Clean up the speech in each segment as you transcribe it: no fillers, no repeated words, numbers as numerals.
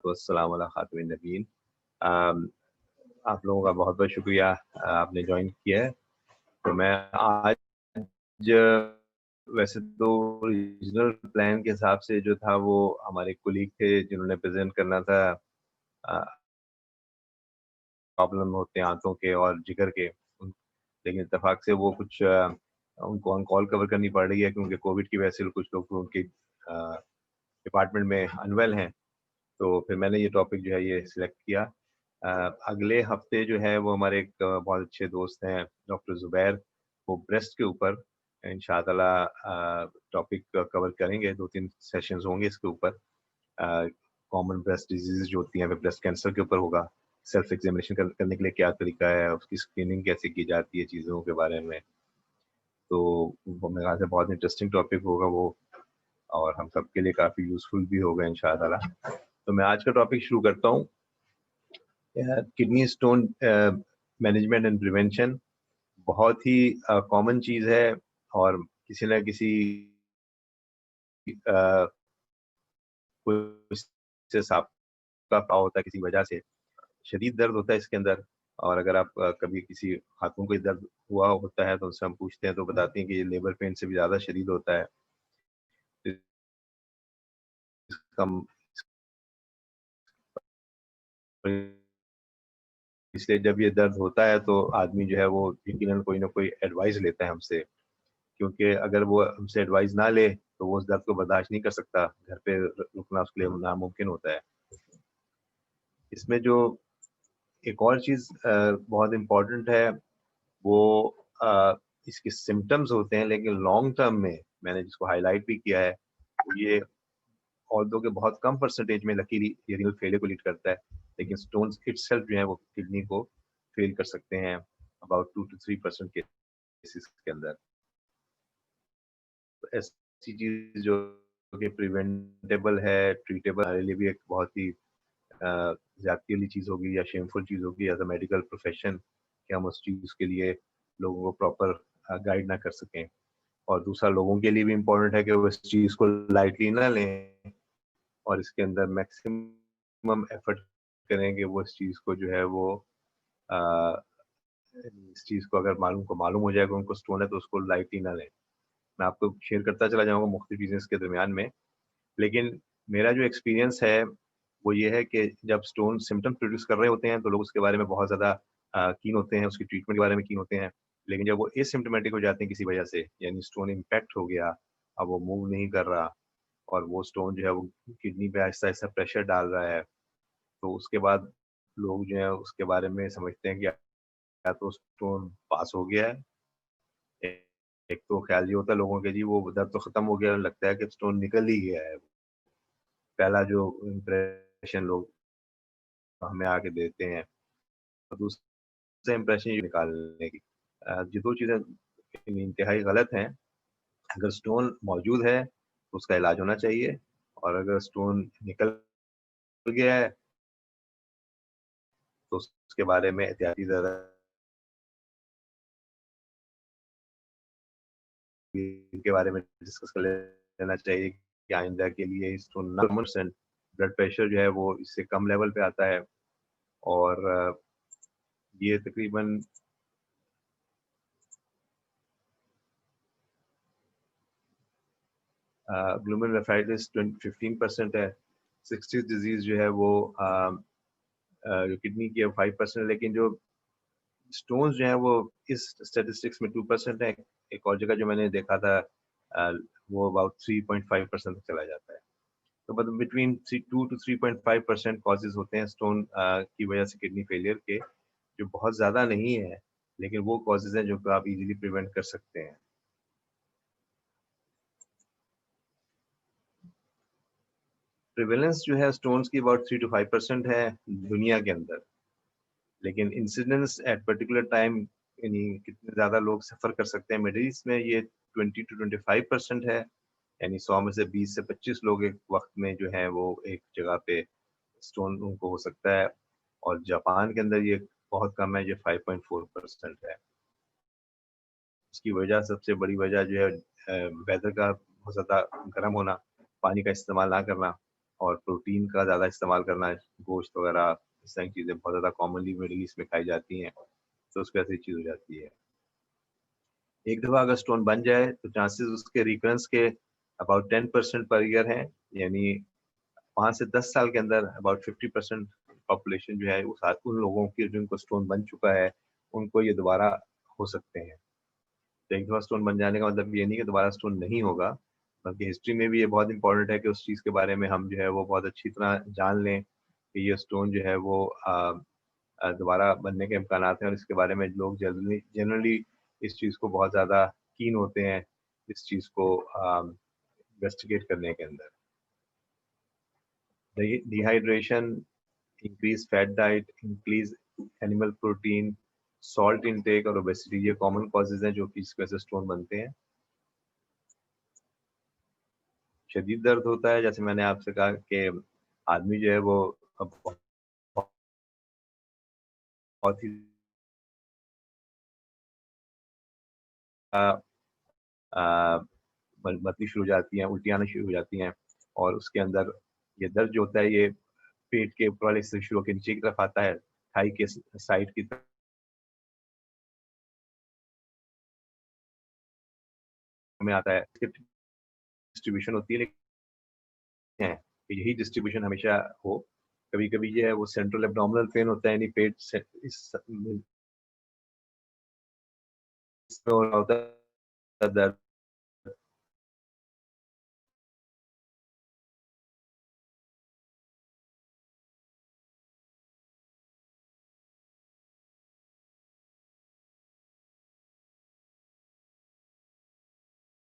वस्सलाम अला खातिमिन नबीयीन। आप लोगों का बहुत-बहुत शुक्रिया, आपने जॉइन किया है। तो मैं आज वैसे तो ओरिजिनल प्लान के हिसाब से जो था वो हमारे कोलीग थे जिन्होंने प्रेज़ेंट करना था। अ, प्रॉब्लम होते हैं आँतों के और जिगर के। लेकिन इत्तेफ़ाक से वो कुछ उनको ऑन कॉल कवर करनी पड़ रही है क्योंकि कोविड की वजह से कुछ लोग उनके डिपार्टमेंट में अनवेल हैं। तो फिर मैंने ये टॉपिक जो है ये सिलेक्ट किया। अगले हफ्ते जो है वो हमारे एक बहुत अच्छे दोस्त हैं डॉक्टर ज़ुबैर, वो ब्रेस्ट के ऊपर इंशाअल्लाह टॉपिक कवर करेंगे। 2-3 सेशंस होंगे इसके ऊपर। कॉमन ब्रेस्ट डिज़ीज़ जो होती हैं, ब्रेस्ट कैंसर के ऊपर होगा। सेल्फ एग्ज़ामिनेशन करने के लिए क्या तरीका है, उसकी स्क्रीनिंग कैसे की जाती है, चीज़ों के बारे में। तो वो मेरे ख़्याल से बहुत इंटरेस्टिंग टॉपिक होगा वो, और हम सबके लिए काफ़ी यूज़फुल भी होगा इंशाअल्लाह। तो मैं आज का टॉपिक शुरू करता हूँ। Kidney stone management and prevention बहुत ही कॉमन चीज़ है, और किसी न किसी अ, को इससे साबका पाव होता है किसी वजह से। शदीद दर्द होता है इसके अंदर, और अगर आप कभी किसी खातून को दर्द हुआ होता है तो उनसे हम पूछते हैं तो बताती हैं कि ये लेबर पेन से भी ज़्यादा शदीद होता है। कम इसलिए जब ये दर्द होता है तो आदमी जो है वो यकीनन कोई ना कोई एडवाइस लेता है हमसे, क्योंकि अगर वो हमसे एडवाइस ना ले तो वो उस दर्द को बर्दाश्त नहीं कर सकता। घर पे रुकना उसके लिए नामुमकिन होता है। इसमें जो एक और चीज़ बहुत इम्पोर्टेंट है वो इसके सिम्पटम्स होते हैं, लेकिन लॉन्ग टर्म में मैंने जिसको हाइलाइट भी किया है, ये ऑल्दो के बहुत कम परसेंटेज में लकीली ये रीनल फेलियर को लीड करता है, लेकिन स्टोन्स इटसेल्फ जो है वो किडनी को फेल कर सकते हैं अबाउट 2 to 3% केसेस के अंदर। तो ऐसी चीज़ जो कि प्रिवेंटेबल है, ट्रीटेबल, हमारे लिए भी एक बहुत ही ज़्यादती वाली चीज़ होगी या शेमफुल चीज़ होगी एज़ अ मेडिकल प्रोफेशन कि हम उस चीज़ के लिए लोगों को प्रॉपर गाइड ना कर सकें। और दूसरा, लोगों के लिए भी इम्पोर्टेंट है कि वो इस चीज़ को लाइटली ना लें और इसके अंदर मैक्सिमम एफर्ट करें कि वो इस चीज़ को जो है वो अ, इस चीज़ को अगर मालूम हो जाए कि उनको स्टोन है तो उसको लाइटली ना लें। मैं आपको शेयर करता चला जाऊँगा मुख्तलिफ चीज़ें इसके दरमियान में। लेकिन मेरा जो एक्सपीरियंस है वो ये है कि जब स्टोन सिम्पटम्स प्रोड्यूस कर रहे होते हैं तो लोग उसके बारे में बहुत ज़्यादा कीन होते हैं, उसकी ट्रीटमेंट के बारे में कीन होते हैं। लेकिन जब वो एसिम्प्टोमेटिक हो जाते हैं किसी वजह से, यानी स्टोन इम्पैक्ट हो गया, अब वो मूव नहीं कर रहा और वो स्टोन जो है वो किडनी पे आहिस्ता-आहिस्ता प्रेशर डाल रहा है, तो उसके बाद लोग जो है उसके बारे में समझते हैं कि या तो स्टोन पास हो गया है, एक तो ख्याल ये होता है लोगों के जी वो दर्द तो खत्म हो गया, लगता है कि स्टोन निकल ही गया है। पहला जो इम्प्रेशन लोग हमें आके देते हैं, और दूसरा इम्प्रेशन ये निकालने की। ये 2 चीज़ें इंतहाई गलत हैं। अगर स्टोन मौजूद है तो उसका इलाज होना चाहिए, और अगर स्टोन निकल गया है तो उसके बारे में एहतियाती ज़्यादा के बारे में डिस्कस कर लेना चाहिए कि आइंदा के लिए स्टोन ना, परसेंट ब्लड प्रेशर जो है वो इससे कम लेवल पे आता है, और ये तकरीबन ग्लोमेरुलोनेफ्राइटिस 15% है। सिस्टिक डिजीज़ जो है वो जो किडनी की है 5%, लेकिन जो स्टोन्स जो हैं वो इस स्टैटिस्टिक्स में 2% है। एक और जगह जो मैंने देखा था अ, वो अबाउट 3.5% तक चला जाता है। तो मतलब बिटवीन 2 टू 3.5% कॉजेज़ होते हैं स्टोन की वजह से किडनी फेलियर के, जो बहुत ज़्यादा नहीं है, लेकिन वो कॉजेज़ हैं जो को आप इज़िली प्रिवेंट कर सकते हैं। प्रेवलेंस जो है स्टोन्स की अबाउट 3 टू 5% है दुनिया के अंदर, लेकिन इंसिडेंस एट पर्टिकुलर टाइम यानी कितने ज़्यादा लोग सफ़र कर सकते हैं मिडल ईस्ट में, ये 20 टू 25% है। यानी 100 में से 20 से 25 लोग एक वक़्त में जो हैं वो एक जगह पे स्टोन उनको हो सकता है, और जापान के अंदर ये बहुत कम है, ये 5.4% है। इसकी वजह, सबसे बड़ी वजह जो है वेदर का बहुत ज़्यादा गर्म होना, पानी का इस्तेमाल ना करना, और प्रोटीन का ज़्यादा इस्तेमाल करना, गोश्त वगैरह इस तरह की चीज़ें बहुत ज़्यादा कॉमनली मिडल ईस्ट में खाई जाती हैं, तो उसकी वजह से ये चीज़ हो जाती है। एक दफ़ा अगर स्टोन बन जाए तो चांसेस उसके रिकरेंस के अबाउट 10% पर ईयर हैं, यानी 5 से 10 साल के अंदर अबाउट 50% पॉपुलेशन जो है वो उन लोगों की जिनको स्टोन बन चुका है, उनको ये दोबारा हो सकते हैं। तो एक दफ़ा स्टोन बन जाने का मतलब ये नहीं कि दोबारा स्टोन नहीं होगा, बल्कि हिस्ट्री में भी ये बहुत इम्पोर्टेंट है कि उस चीज़ के बारे में हम जो है वो बहुत अच्छी तरह जान लें कि ये स्टोन जो है वो दोबारा बनने के इम्कानात हैं और इसके बारे में लोग जनरली इस चीज़ को बहुत ज़्यादा कीन होते हैं, इस चीज़ को इन्वेस्टिगेट करने के अंदर। Dehydration, increase fat diet, increase animal protein, salt intake और ओबेसिटी, ये कॉमन कॉजेज़ हैं जो कि इसकी वजह से स्टोन बनते हैं। शदीद दर्द होता है, जैसे मैंने आपसे कहा कि आदमी जो है वो अब बहुत ही अ अ, बदबू शुरू हो जाती हैं, उल्टियाँ आना शुरू हो जाती हैं और उसके अंदर ये दर्द जो होता है ये पेट के ऊपर वाले हिस्से से शुरू होके नीचे की तरफ आता है, थाई के साइड की तरफ में आता है। इसकी डिस्ट्रीब्यूशन होती है लेकिन है, कि यही डिस्ट्रीब्यूशन हमेशा हो। कभी-कभी ये है वो सेंट्रल एब्डोमिनल पेन होता है, यानी पेट से इसमें हो रहा होता है दर्द।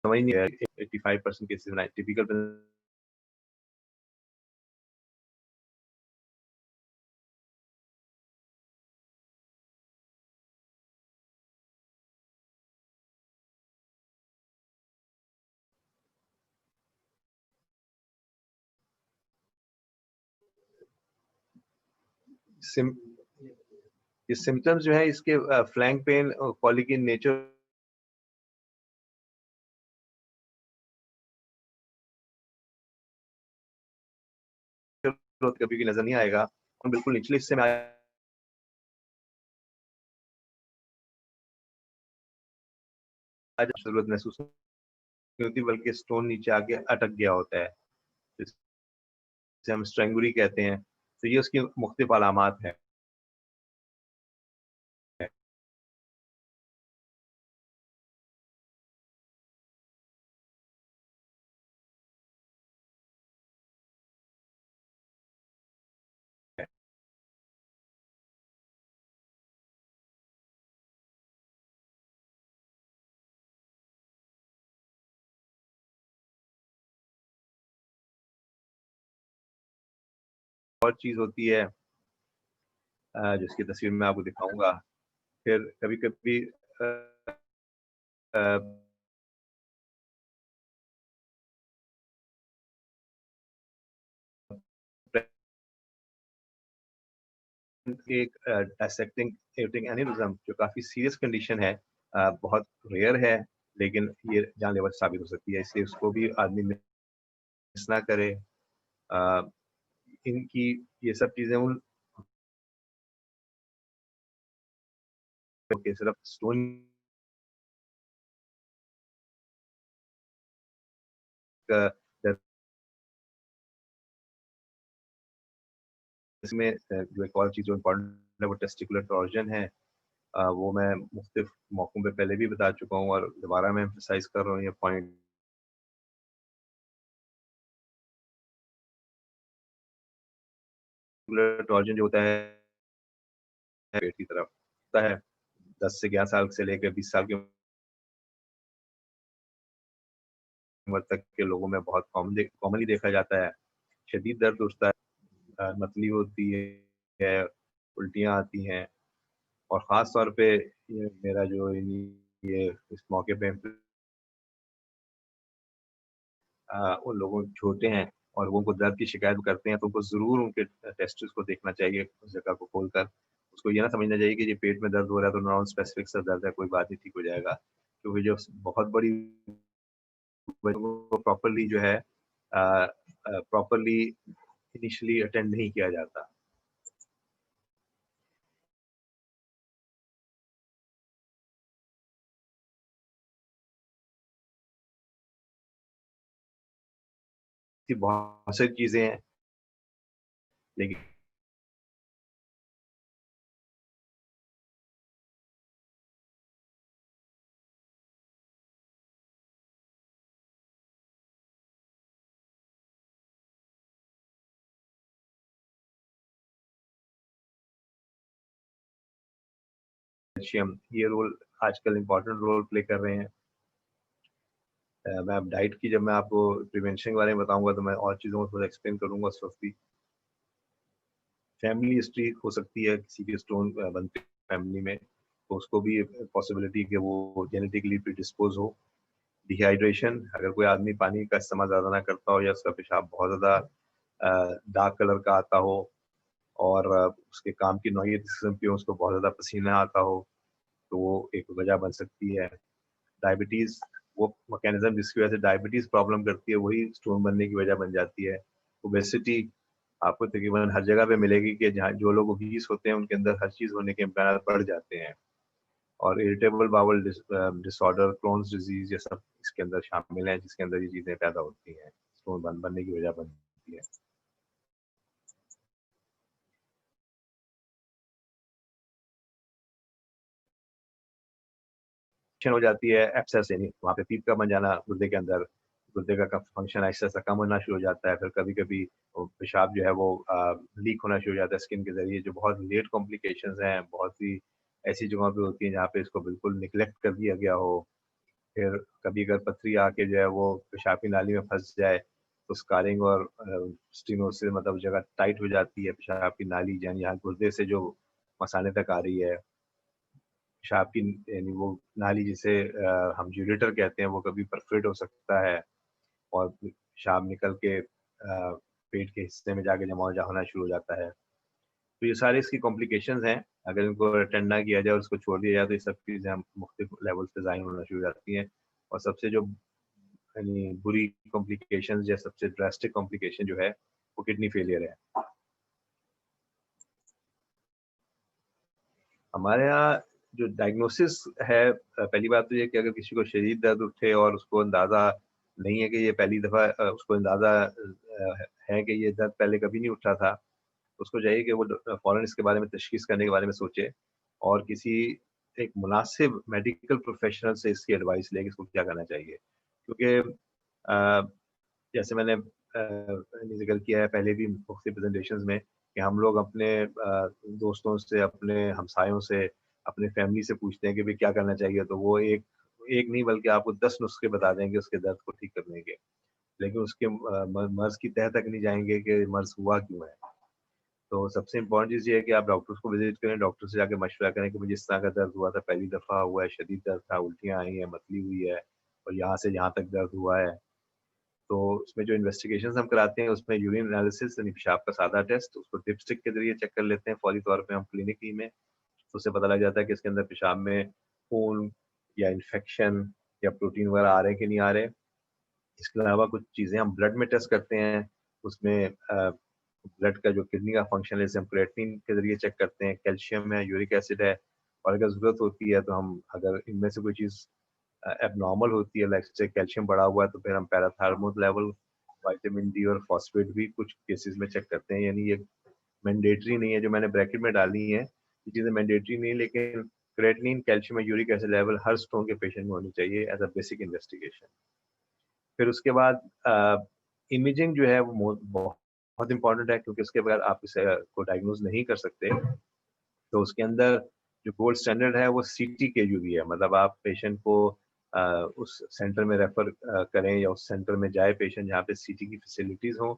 समझ नहीं आया 85% केसेज़ में टिपिकल सिम ये सिम्पटम्स जो है इसके flank pain colic in nature कभी भी नज़र नहीं आएगा। और बिल्कुल निचले हिस्से में आज ज़रूरत महसूस नहीं होती बल्कि स्टोन नीचे आके अटक गया होता है, जिसे हम स्ट्रेंगुरी कहते हैं। तो ये उसकी मुख्तलिफ अलामात हैं। और चीज़ होती है जिसकी तस्वीर मैं आपको दिखाऊँगा। फिर कभी-कभी अ, एक डायसेक्टिंग एयोर्टिक एन्युरिज्म जो काफ़ी सीरियस कंडीशन है, बहुत रेयर है, लेकिन ये जानलेवा साबित हो सकती है, इसलिए उसको भी आदमी मिस ना करे। अ, इनकी ये सब चीज़ें उन के सिर्फ स्टोन का दर्द, इसमें जो एक और चीज़ जो इम्पोर्टेंट है वो टेस्टिकुलर टॉर्जन है। वो मैं मुख्तलिफ मौकों पे पहले भी बता चुका हूँ और दोबारा मैं एम्फसाइज़ कर रहा हूँ ये पॉइंट। टेस्टिकुलर टॉर्जन जो होता है पेट की तरफ होता है, 10 से 11 साल से लेकर 20 साल की उम्र तक के लोगों में बहुत कॉमनली देखा जाता है। शदीद दर्द उठता है, मतली होती है, उल्टियाँ आती हैं और ख़ास तौर पे ये मेरा जो ये इस मौके पे उन लोगों छोटे हैं और वो उनको दर्द की शिकायत करते हैं, तो उनको ज़रूर उनके टेस्टिस को देखना चाहिए उस जगह को खोलकर। उसको ये ना समझना चाहिए कि ये पेट में दर्द हो रहा है तो नॉन स्पेसिफिक सा दर्द है, कोई बात नहीं, ठीक हो जाएगा। क्योंकि जो बहुत बड़ी वजह वो प्रॉपर्ली जो है प्रॉपरली इनिशियली अटेंड नहीं किया जाता। ऐसी बहुत सारी चीज़ें हैं, लेकिन कैल्शियम ये रोल आजकल इम्पोर्टेंट रोल प्ले कर रहे हैं। मैं अब डाइट की जब मैं आपको प्रिवेंशन के बारे में बताऊँगा तो मैं और चीज़ों को थोड़ा एक्सप्लेन करूँगा उस वक़्त भी। फैमिली हिस्ट्री हो सकती है किसी के स्टोन बनते फैमिली में, तो उसको भी पॉसिबिलिटी कि वो जेनेटिकली प्रिडिस्पोज़ हो। डिहाइड्रेशन अगर कोई आदमी पानी का इस्तेमाल ज़्यादा ना करता हो या उसका पेशाब बहुत ज़्यादा डार्क कलर का आता हो और उसके काम की नौयत इस किस्म की हो, उसको बहुत ज़्यादा पसीना आता हो, तो वो एक वजह बन सकती है। डायबिटीज़ वो मैकेनिज़्म जिसकी वजह से डायबिटीज़ प्रॉब्लम करती है, वही स्टोन बनने की वजह बन जाती है। ओबेसिटी आपको तकरीबन हर जगह पे मिलेगी कि जहाँ जो लोग ओबीस होते हैं, उनके अंदर हर चीज़ होने के इम्कानात बढ़ जाते हैं। और irritable bowel disorder, Crohn's disease ये सब इसके अंदर शामिल हैं, जिसके अंदर ये चीज़ें पैदा होती हैं, स्टोन बनने की वजह बनती है। इन्फेक्शन हो जाती है, एब्सेस यानी वहाँ पे पीप का बन जाना गुर्दे के अंदर, गुर्दे का फंक्शन आहिस्ता-आहिस्ता कम होना शुरू हो जाता है, फिर कभी-कभी वो पेशाब जो है वो लीक होना शुरू हो जाता है स्किन के ज़रिए, जो बहुत लेट कॉम्प्लिकेशंस हैं, बहुत सी ऐसी जगहों पे होती हैं जहाँ पे इसको बिल्कुल नेग्लेक्ट कर दिया गया हो। फिर कभी अगर पथरी आके जो है वो पेशाब की नाली में फँस जाए, तो स्कारिंग और स्टेनोसिस मतलब जगह टाइट हो जाती है, पेशाब की नाली यानी यहाँ गुर्दे से जो मसाने तक आ रही है। पेशाब की यानी वो नाली जिसे हम यूरेटर कहते हैं, वो कभी परफोरेट हो सकता है और पेशाब निकल के पेट के हिस्से में जाके जमा होना शुरू हो जाता है। तो ये सारी इसकी कॉम्प्लिकेशंस हैं, अगर इनको अटेंड ना किया जाए और उसको छोड़ दिया जाए तो ये सब चीज़ें हम मुख्तलिफ लेवल्स पे ज़ाहिर होना शुरू हो जाती हैं और सबसे जो यानी बुरी कॉम्प्लिकेशंस या सबसे ड्रास्टिक कॉम्प्लिकेशन जो है, वो किडनी फेलियर है। हमारे यहाँ जो डायग्नोसिस है पहली बात तो ये कि अगर किसी को शदीद दर्द उठे और उसको अंदाज़ा नहीं है कि ये पहली दफ़ा उसको अंदाज़ा है कि ये दर्द पहले कभी नहीं उठा था, तो उसको चाहिए कि वो फ़ौरन इसके बारे में तशख़ीस करने के बारे में सोचे और किसी एक मुनासिब मेडिकल प्रोफ़ेशनल से इसकी एडवाइस लें कि इसको क्या करना चाहिए। क्योंकि जैसे मैंने ज़िक्र किया है पहले भी मुख्तलिफ प्रेज़ेंटेशंस में कि हम लोग अपने दोस्तों से, अपने हमसायों से, अपनी फैमिली से पूछते हैं कि भई क्या करना चाहिए? तो वो एक एक नहीं बल्कि आपको 10 नुस्खे बता देंगे उसके दर्द को ठीक करने के। लेकिन उसके मर्ज़ की तह तक नहीं जाएँगे कि मर्ज़ हुआ क्यों है? तो सबसे इम्पोर्टेंट चीज़ ये है कि आप डॉक्टर्स को विज़िट करें, डॉक्टर से जाके मशवरा करें कि मुझे इस तरह का दर्द हुआ था, पहली दफ़ा हुआ है, शदीद दर्द था, उल्टियाँ आई हैं, मतली हुई है और यहाँ से यहाँ तक दर्द हुआ है। तो उसमें जो इन्वेस्टिगेशंस हम कराते हैं, उसमें यूरिन एनालिसिस यानी पेशाब का सादा टेस्ट, उसको डिपस्टिक के ज़रिए चेक कर लेते हैं फौरी तौर पे हम क्लिनिकली में। तो उससे पता लग जाता है कि इसके अंदर पेशाब में खून या इन्फेक्शन या प्रोटीन वगैरह आ रहे हैं कि नहीं आ रहे। इसके अलावा कुछ चीज़ें हम ब्लड में टेस्ट करते हैं, उसमें ब्लड का जो किडनी का फंक्शन है, इसे हम क्रिएटिनिन के ज़रिए चेक करते हैं, कैल्शियम है, यूरिक एसिड है और अगर ज़रूरत होती है तो हम अगर इनमें से कोई चीज़ एब्नॉर्मल होती है लाइक से कैल्शियम बढ़ा हुआ है तो फिर हम पैराथार्मल लेवल, विटामिन डी और फॉस्फेट भी कुछ केसेस में चेक करते हैं। यानी ये मैंडेटरी नहीं है जो मैंने ब्रैकेट में डाली हैं, ये चीज़ें मैंडेटरी नहीं है लेकिन क्रिएटिनिन, कैल्शियम और यूरिक एसिड लेवल हर स्टोन के पेशेंट में होनी चाहिए एज़ अ बेसिक इन्वेस्टिगेशन। फिर उसके बाद इमेजिंग जो है वो बहुत इम्पोर्टेंट है क्योंकि उसके बगैर आप इसे को डायग्नोज़ नहीं कर सकते। तो उसके अंदर जो गोल्ड स्टैंडर्ड है वो सीटी केयूबी है मतलब आप पेशेंट को उस सेंटर में रेफर करें या उस सेंटर में जाए पेशेंट जहाँ पे सीटी की फैसिलिटीज़ हों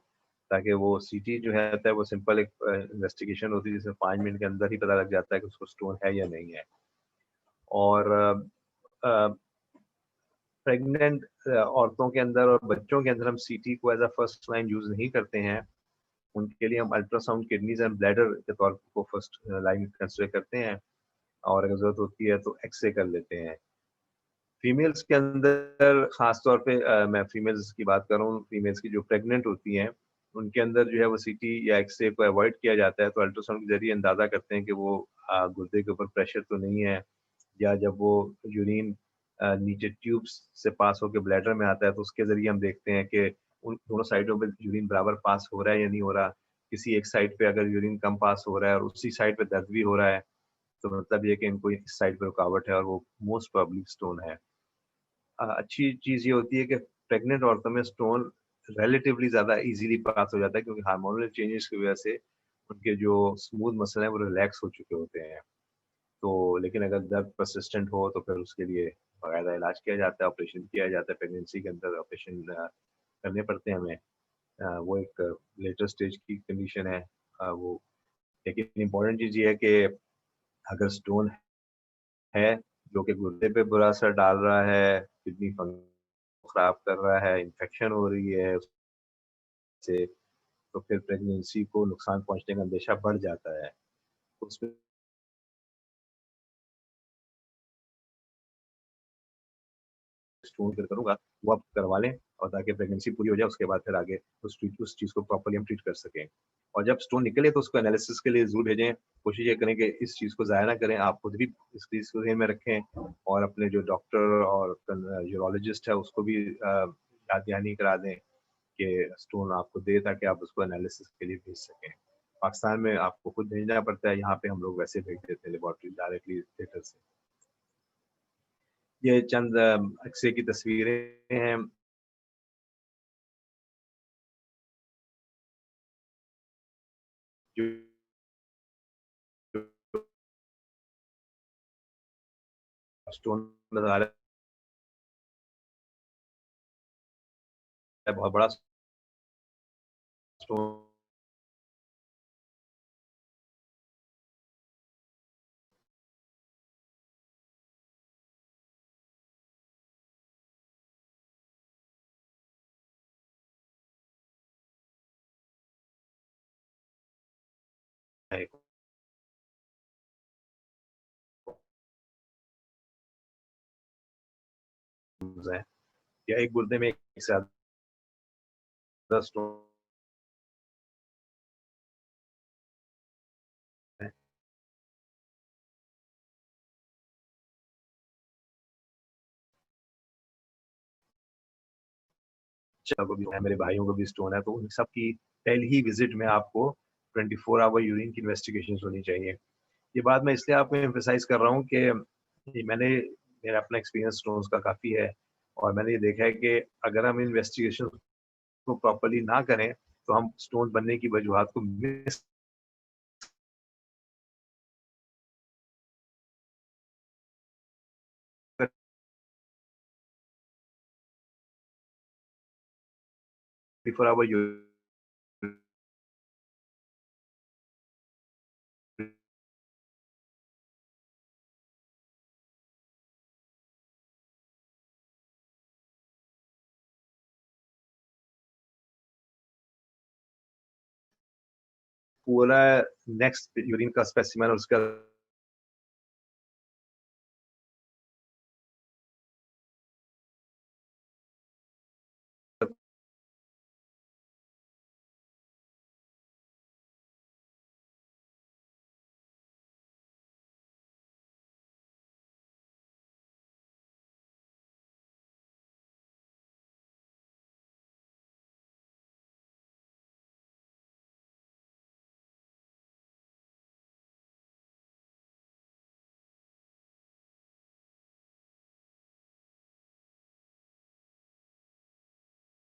ताकि वो सीटी जो है होता है वो सिंपल एक इन्वेस्टिगेशन होती है जिसमें 5 मिनट के अंदर ही पता लग जाता है कि उसको स्टोन है या नहीं है। और अ, प्रेग्नेंट औरतों के अंदर और बच्चों के अंदर हम सीटी को as a first line use नहीं करते हैं। उनके लिए हम अल्ट्रासाउंड किडनीज़ एंड ब्लैडर के तौर को फर्स्ट लाइन कंसीडर करते हैं और अगर ज़रूरत होती है तो एक्स-रे कर लेते हैं। फीमेल्स के अंदर ख़ास तौर पे मैं फीमेल्स की बात कर रहा हूँ, फीमेल्स की जो प्रेग्नेंट होती हैं, उनके अंदर जो है वो सीटी या एक्स-रे को अवॉइड किया जाता है, तो अल्ट्रासाउंड के ज़रिए अंदाज़ा करते हैं कि वो गुर्दे के ऊपर प्रेशर तो नहीं है, या जब वो यूरिन नीचे ट्यूब्स से पास होके ब्लैडर में आता है, तो उसके ज़रिए हम देखते हैं कि उन दोनों साइडों पे यूरिन बराबर पास हो रहा है या नहीं हो रहा। किसी एक साइड पे अगर यूरिन कम पास हो रहा है और उसी साइड पे दर्द भी हो रहा है, तो मतलब ये है कि इनको इस साइड पे रुकावट है और वो मोस्ट प्रोबेबली स्टोन है। अच्छी चीज़ ये होती है कि प्रेग्नेंट औरतों में स्टोन रिलेटिवली ज़्यादा ईज़िली पास हो जाता है, क्योंकि हार्मोनल चेंजेस की वज़ह से उनके जो स्मूथ मसल हैं वो रिलैक्स हो चुके होते हैं। तो लेकिन अगर दर्द परसिस्टेंट हो तो फिर उसके लिए बाकायदा इलाज किया जाता है, ऑपरेशन किया जाता है, प्रेगनेंसी के अंदर ऑपरेशन करने पड़ते हैं हमें। वो एक लेटर स्टेज की कंडीशन है। वो लेकिन इम्पोर्टेंट चीज़ ये है कि अगर स्टोन है, जो कि गुर्दे पे बुरा असर डाल रहा है, किडनी फंक्शन खराब कर रहा है, इन्फेक्शन हो रही है उससे, तो फिर प्रेगनेंसी को नुकसान पहुँचने का अंदेशा बढ़ जाता है। उसमें स्टोन फिर करूँगा, वो आप करवा लें और ताकि प्रेगनेंसी पूरी हो जाए, उसके बाद फिर आगे उस चीज़ को प्रॉपर्ली हम ट्रीट कर सकें। और जब स्टोन निकले तो उसको एनालिसिस के लिए ज़रूर भेजें। कोशिश ये करें कि इस चीज़ को ज़ाया ना करें, आप खुद भी इस चीज़ को ज़हन में रखें और अपने जो डॉक्टर और यूरोलॉजिस्ट है उसको भी याद दहानी करा दें कि स्टोन आपको दे, ताकि आप उसको एनालिसिस के लिए भेज सकें। पाकिस्तान में आपको खुद भेजना पड़ता है, यहाँ पे हम लोग वैसे भेज देते हैं लेबोरेटरी डायरेक्टली थिएटर से। ये चंद एक्स-रे की तस्वीरें हैं, जो स्टोन नज़र आ रहा है, बहुत बड़ा स्टोन है है, या एक गुर्दे में एक से ज़्यादा स्टोन है। चाचा को भी है, मेरे भाइयों को भी स्टोन है, तो उन सब की पहली ही विज़िट में आपको 24 आवर यूरिन की इन्वेस्टिगेशंस होनी चाहिए। ये बात मैं इसलिए आपको एम्फसाइज़ कर रहा हूँ कि मेरा अपना एक्सपीरियंस स्टोन्स का काफ़ी है और मैंने ये देखा है कि अगर हम इन्वेस्टिगेशन को प्रॉपर्ली ना करें, तो हम स्टोन बनने की वजूहात को मिस कर 24 आवर यूरिन पूरा नेक्स्ट यूरिन का स्पेसिमेन और उसका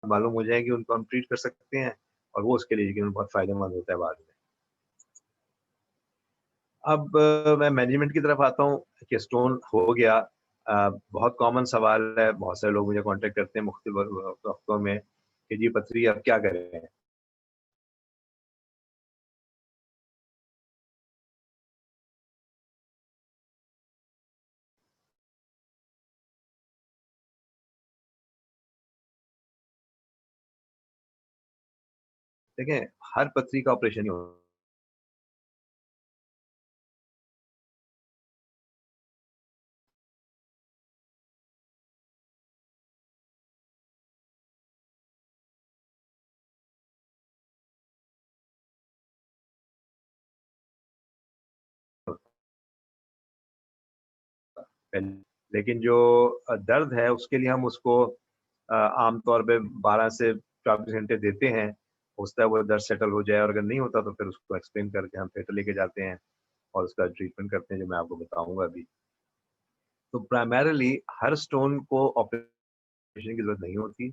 मालूम हो जाए कि उनको हम ट्रीट कर सकते हैं और वो उसके लिए यकीनन बहुत फ़ायदेमंद होता है बाद में। अब मैं मैनेजमेंट की तरफ आता हूँ कि स्टोन हो गया। बहुत कॉमन सवाल है, बहुत सारे लोग मुझे कॉन्टैक्ट करते हैं मुख्तलिफ वक़्तों में कि जी पथरी अब क्या करें? देखें, हर पथरी का ऑपरेशन नहीं हो लेकिन जो दर्द है उसके लिए हम उसको आमतौर पे 12 से 24 घंटे देते हैं। हो सकता है वो दर्द सेटल हो जाए और अगर नहीं होता तो फिर उसको एक्सप्लेन करके हम थिएटर लेके जाते हैं और उसका ट्रीटमेंट करते हैं जो मैं आपको बताऊँगा अभी। तो प्राइमरीली हर स्टोन को ऑपरेशन की ज़रूरत नहीं होती।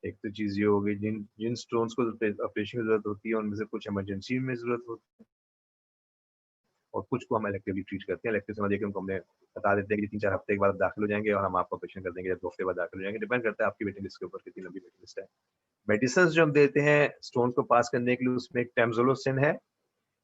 एक तो चीज़ ये हो गई जिन जिन स्टोन्स को ऑपरेशन की ज़रूरत होती है उनमें से कुछ इमरजेंसी में ज़रूरत होती है और कुछ को हम इलेक्टिवली ट्रीट करते हैं। इलेक्टिव समझिए कि उनको हमने बता देते हैं कि 3-4 हफ्ते के बाद दाखिल हो जाएँगे और हम आपका ऑपरेशन कर देंगे या 2 हफ्ते बाद दाखिल हो जाएँगे। डिपेंड करता है आपकी वेटिंग लिस्ट के ऊपर कितनी लंबी वेटिंग लिस्ट है। मेडिसिन्स जो हम देते हैं स्टोन को पास करने के लिए उसमें एक टेम्ज़ोलोसिन है।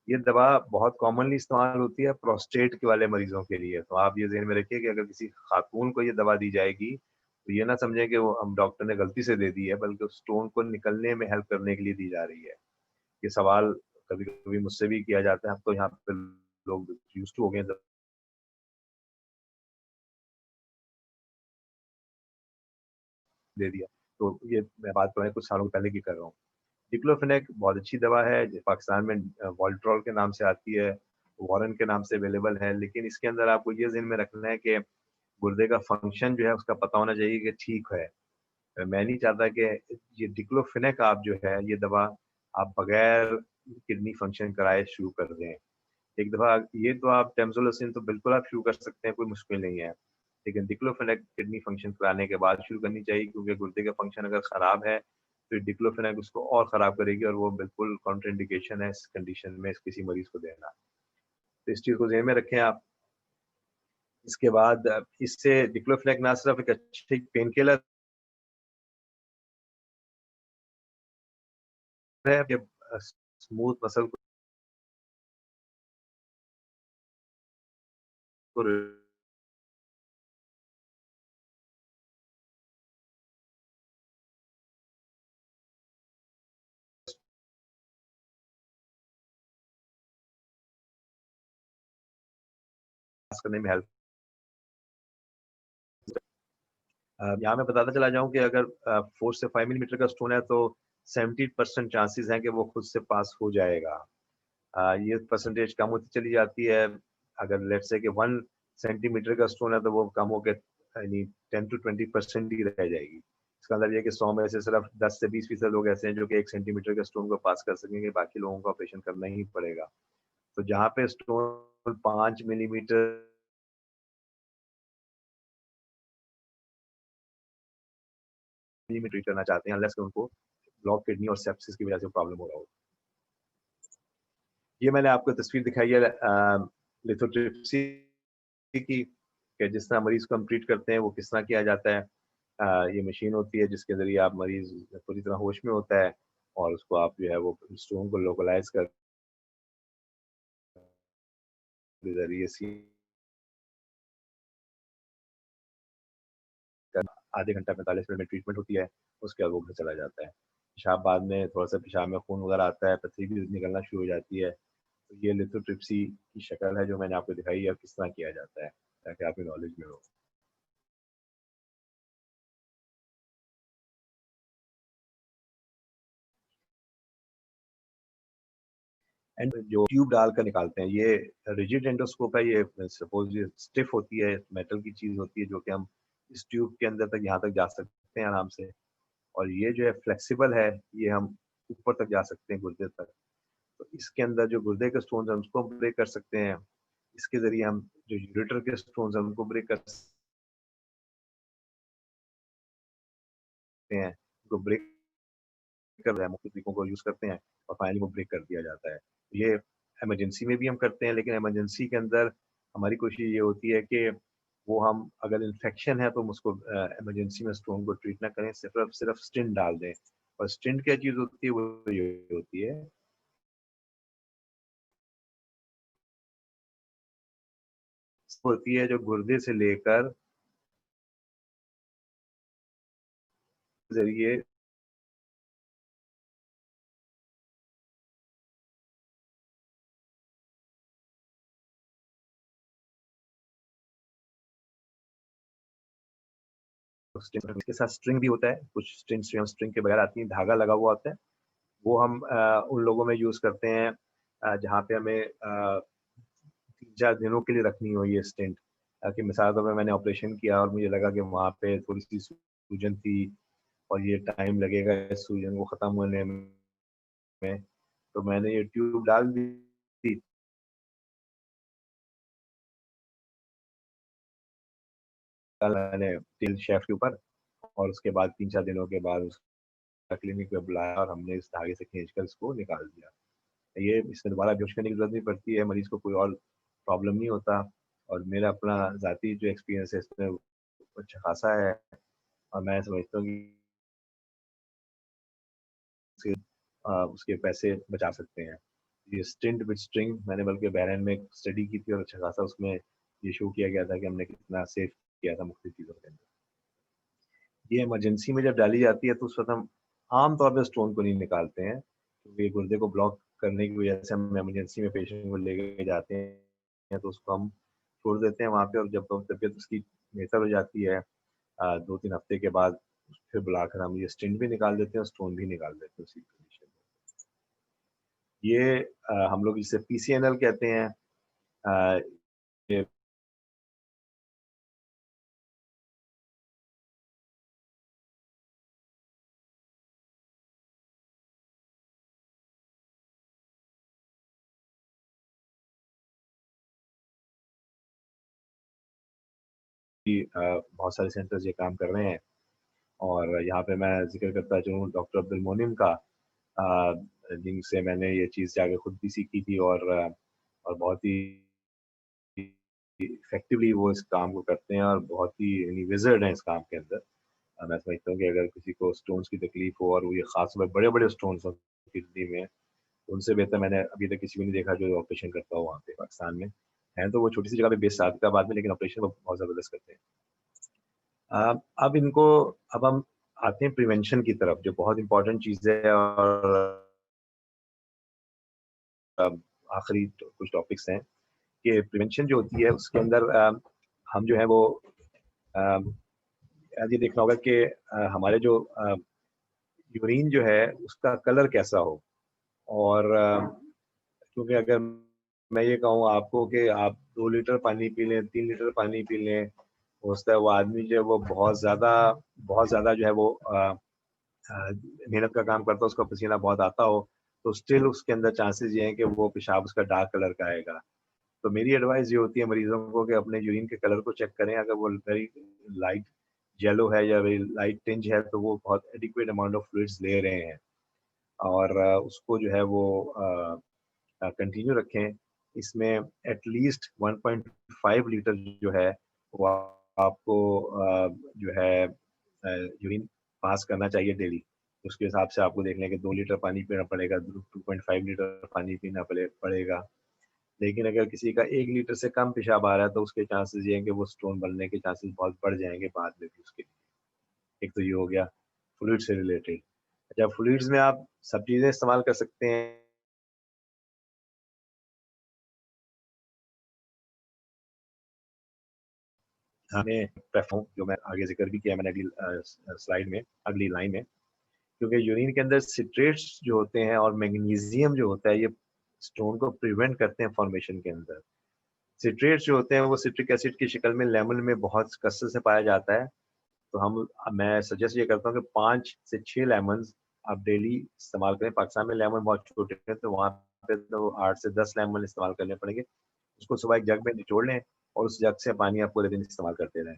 ये दवा बहुत कॉमनली इस्तेमाल होती है प्रोस्टेट के वाले मरीज़ों के लिए। तो आप ये ज़हन में रखिए कि अगर किसी खातून को ये दवा दी जाएगी, तो ये ना समझें कि वो हम डॉक्टर ने गलती से दे दी है, बल्कि उस स्टोन को निकलने में हेल्प करने के लिए दी जा रही है। ये सवाल कभी-कभी मुझसे भी किया जाता है, अब तो यहाँ पे लोग यूज़्ड टू हो गए हैं दे दिया। तो ये मैं बात पुराने कुछ सालों पहले की कर रहा हूँ। डिक्लोफेनेक बहुत अच्छी दवा है, जो पाकिस्तान में वॉल्ट्रॉल के नाम से आती है, वारन के नाम से अवेलेबल है, लेकिन इसके अंदर आपको ये ज़हन में रखना है कि गुर्दे का फंक्शन जो है उसका पता होना चाहिए कि ठीक है। मैं नहीं चाहता कि ये डिक्लोफेनेक आप जो है ये दवा आप बगैर किडनी फंक्शन कराए शुरू कर दें। एक दफ़ा ये तो आप टेम्सोलिसिन तो बिल्कुल आप शुरू कर सकते हैं, कोई मुश्किल नहीं है। लेकिन डिक्लोफेनेक किडनी फंक्शन कराने के बाद शुरू करनी चाहिए क्योंकि गुर्दे का फंक्शन अगर खराब है, तो डिक्लोफेनेक उसको और खराब करेगी और वो बिल्कुल कॉन्ट्राइंडिकेशन है इस कंडीशन में किसी मरीज़ को देना। तो इस चीज़ को ज़हन में रखें आप। इसके बाद इससे डिक्लोफेनेक ना सिर्फ एक अच्छी पेन किलर है कि स्मूथ मसल को रिलैक्स करने में हेल्प यहाँ मैं बताता चला जाऊँ कि अगर 4 से 5 मिलीमीटर का स्टोन है तो 70% चांसेस हैं कि वो खुद से पास हो जाएगा। ये परसेंटेज कम होती चली जाती है। अगर लेट्स से कि 1 सेंटीमीटर का स्टोन है तो वो कम होके यानी 10 टू 20% ही रह जाएगी। इसका मतलब ये है कि 100 में से सिर्फ 10 से 20% लोग ऐसे हैं जो कि 1 सेंटीमीटर के स्टोन को पास कर सकेंगे, बाकी लोगों को ऑपरेशन करना ही पड़ेगा। तो जहाँ पे स्टोन 5 मिलीमीटर में ट्रीट करना चाहते हैं अनलेस कि उनको ब्लॉक किडनी और सेप्सिस की वजह से प्रॉब्लम हो रहा हो। ये मैंने आपको तस्वीर दिखाई है लिथोट्रिप्सी की कि जिस तरह मरीज़ को हम ट्रीट करते हैं वो किस तरह किया जाता है। ये मशीन होती है जिसके ज़रिए आप मरीज़ पूरी तरह होश में होता है और उसको आप जो है वो स्टोन को लोकलाइज़ कर के ज़रिए सी आधे घंटा 45 मिनट में ट्रीटमेंट होती है, उसके बाद वो घर चला जाता है। पेशाब बाद में थोड़ा-सा पेशाब में खून वगैरह आता है, पथरी भी निकलना शुरू हो जाती है। तो ये लिथोट्रिप्सी की शक्ल है जो मैंने आपको दिखाई है और किस तरह किया जाता है, ताकि आपकी नॉलेज में हो। एंड जो ट्यूब डालकर निकालते हैं, ये रिजिड एंडोस्कोप है, ये सपोज़ ये स्टिफ होती है, मेटल की चीज़ होती है जो कि हम इस ट्यूब के अंदर तक यहाँ तक जा सकते हैं आराम से और ये जो है फ्लेक्सिबल है, ये हम ऊपर तक जा सकते हैं गुर्दे तक। तो इसके अंदर जो गुर्दे के स्टोन्स हैं उसको हम ब्रेक कर सकते हैं। इसके ज़रिए हम जो यूरेटर के स्टोन्स हैं उनको ब्रेक कर सकते हैं। उनको ब्रेक कर रहे हैं, मुख्य तरीकों को यूज़ करते हैं और फाइनली वो ब्रेक कर दिया जाता है। ये इमरजेंसी में भी हम करते हैं, लेकिन इमरजेंसी के अंदर हमारी कोशिश ये होती है कि वो हम अगर इन्फेक्शन है तो हम उसको इमरजेंसी में स्टोन को ट्रीट ना करें, सिर्फ़ सिर्फ़ स्टिंट डाल दें और स्टिंट क्या चीज़ होती है, वो ये होती है होती है जो गुर्दे से लेकर ज़रिए स्टिंग इसके साथ स्ट्रिंग भी होता है, कुछ स्ट्रिंग्स जो हैं स्ट्रिंग के बगैर आती हैं, धागा लगा हुआ होता है। वो हम उन लोगों में यूज़ करते हैं जहाँ पे हमें 3-4 दिनों के लिए रखनी हो ये स्टेंट। कि मिसाल के तौर पे मैंने ऑपरेशन किया और मुझे लगा कि वहाँ पे थोड़ी-सी सूजन थी और ये टाइम लगेगा इस सूजन को ख़त्म होने में, तो मैंने ये ट्यूब डाल दी। कल मैंने तेल शेफ़ के ऊपर और उसके बाद 3-4 दिनों के बाद उसका क्लिनिक पे बुलाया और हमने इस धागे से खींचकर इसको निकाल दिया। ये इसमें दोबारा बेहोश करने की ज़रूरत नहीं पड़ती है, मरीज़ को कोई और प्रॉब्लम नहीं होता और मेरा अपना ज़ाती जो एक्सपीरियंस है इसमें अच्छा खासा है और मैं समझता हूँ कि उसके उसके पैसे बचा सकते हैं। ये स्टिंट विद स्ट्रिंग मैंने बल्कि बहरीन में एक स्टडी की थी और अच्छा खासा उसमें ये शो किया गया था कि हमने कितना सेव किया था मुख्तलिफ चीज़ों के अंदर। ये इमरजेंसी में जब डाली जाती है तो उस वक़्त हम आम तौर पे स्टोन को नहीं निकालते हैं, क्योंकि गुर्दे को ब्लॉक करने की वजह से हम इमरजेंसी में पेशेंट को लेके जाते हैं तो उसको हम छोड़ देते हैं वहाँ पे और जब तबीयत उसकी बेहतर हो जाती है 2-3 हफ्ते के बाद फिर बुलाकर हम ये स्टिंट भी निकाल देते हैं और स्टोन भी निकाल देते हैं उसी कंडीशन में। ये हम लोग इसे पीसीएनएल कहते हैं। अ, ये भी बहुत सारे सेंटर्स ये काम कर रहे हैं और यहाँ पे मैं ज़िक्र करता चलूँ डॉक्टर अब्दुल मोनिम का अ, जिनसे मैंने ये चीज़ जाके खुद भी सीखी थी और बहुत ही इफ़ेक्टिवली वो इस काम को करते हैं और बहुत ही यानी विज़र्ड हैं इस काम के अंदर। मैं समझता हूँ कि अगर किसी को स्टोन्स की तकलीफ़ हो और वो ये ख़ास तौर पे बड़े-बड़े स्टोन्स हों किडनी में, तो उनसे बेहतर मैंने अभी तक किसी को नहीं देखा जो ऑपरेशन करता हो वहाँ पे पाकिस्तान में। हैं तो वो छोटी-सी जगह पे बेस्ड सादकाबाद में लेकिन ऑपरेशन वो बहुत ज़बरदस्त करते हैं। अब इनको अब हम आते हैं प्रिवेंशन की तरफ जो बहुत इम्पोर्टेंट चीज़ है और आखिरी कुछ टॉपिक्स हैं कि प्रिवेंशन जो होती है उसके अंदर हम जो है वो अ, ये देखना होगा कि हमारे जो यूरिन जो है उसका कलर कैसा हो और क्योंकि अगर मैं ये कहूँ आपको कि आप 2 लीटर पानी पी लें, 3 लीटर पानी पी लें, हो सकता है वो आदमी जो है वो बहुत ज़्यादा जो है वो मेहनत का काम करता है, उसका पसीना बहुत आता हो, तो स्टिल उसके अंदर चांसेस ये हैं कि वो पेशाब उसका डार्क कलर का आएगा। तो मेरी एडवाइस ये होती है मरीज़ों को कि अपने यूरिन के कलर को चेक करें, अगर वो वेरी लाइट येलो है या वेरी लाइट टिंज है, तो वो बहुत एडिक्वेट अमाउंट ऑफ फ्लूइड्स ले रहे हैं और उसको जो है वो कंटिन्यू रखें। इसमें एट लीस्ट 1.5 लीटर जो है वो आपको जो है यूरिन पास करना चाहिए डेली। उसके हिसाब से आपको देखना है कि 2 लीटर पानी पीना पड़ेगा, 2.5 लीटर पानी पीना पड़ेगा। लेकिन अगर किसी का 1 लीटर से कम पेशाब आ रहा है तो उसके चांसेस ये हैं कि वो स्टोन बनने के चांसेस बहुत बढ़ जाएँगे बाद में भी उसके लिए। एक तो ये हो गया फ्लूइड से रिलेटेड। अच्छा फ्लूइड्स में आप सब चीज़ें इस्तेमाल कर सकते हैं। हमें प्रेफ़र जो मैं आगे ज़िक्र भी किया मैंने अगली स्लाइड में, अगली लाइन में, क्योंकि यूरिन के अंदर सिट्रेट्स जो होते हैं और मैग्नीशियम जो होता है, ये स्टोन को प्रिवेंट करते हैं फॉर्मेशन के अंदर। सिट्रेट्स जो होते हैं, वो सिट्रिक एसिड की शक्ल में लेमन में बहुत कसर से पाया जाता है। तो मैं सजेस्ट ये करता हूँ कि 5 से 6 लेमन्स आप डेली इस्तेमाल करें। पाकिस्तान में लेमन बहुत छोटे हैं, तो वहाँ पे तो 8 से 10 लेमन इस्तेमाल करने पड़ेंगे। उसको सुबह एक जग में निचोड़ लें और उस जग से पानी आप पूरे दिन इस्तेमाल करते रहें।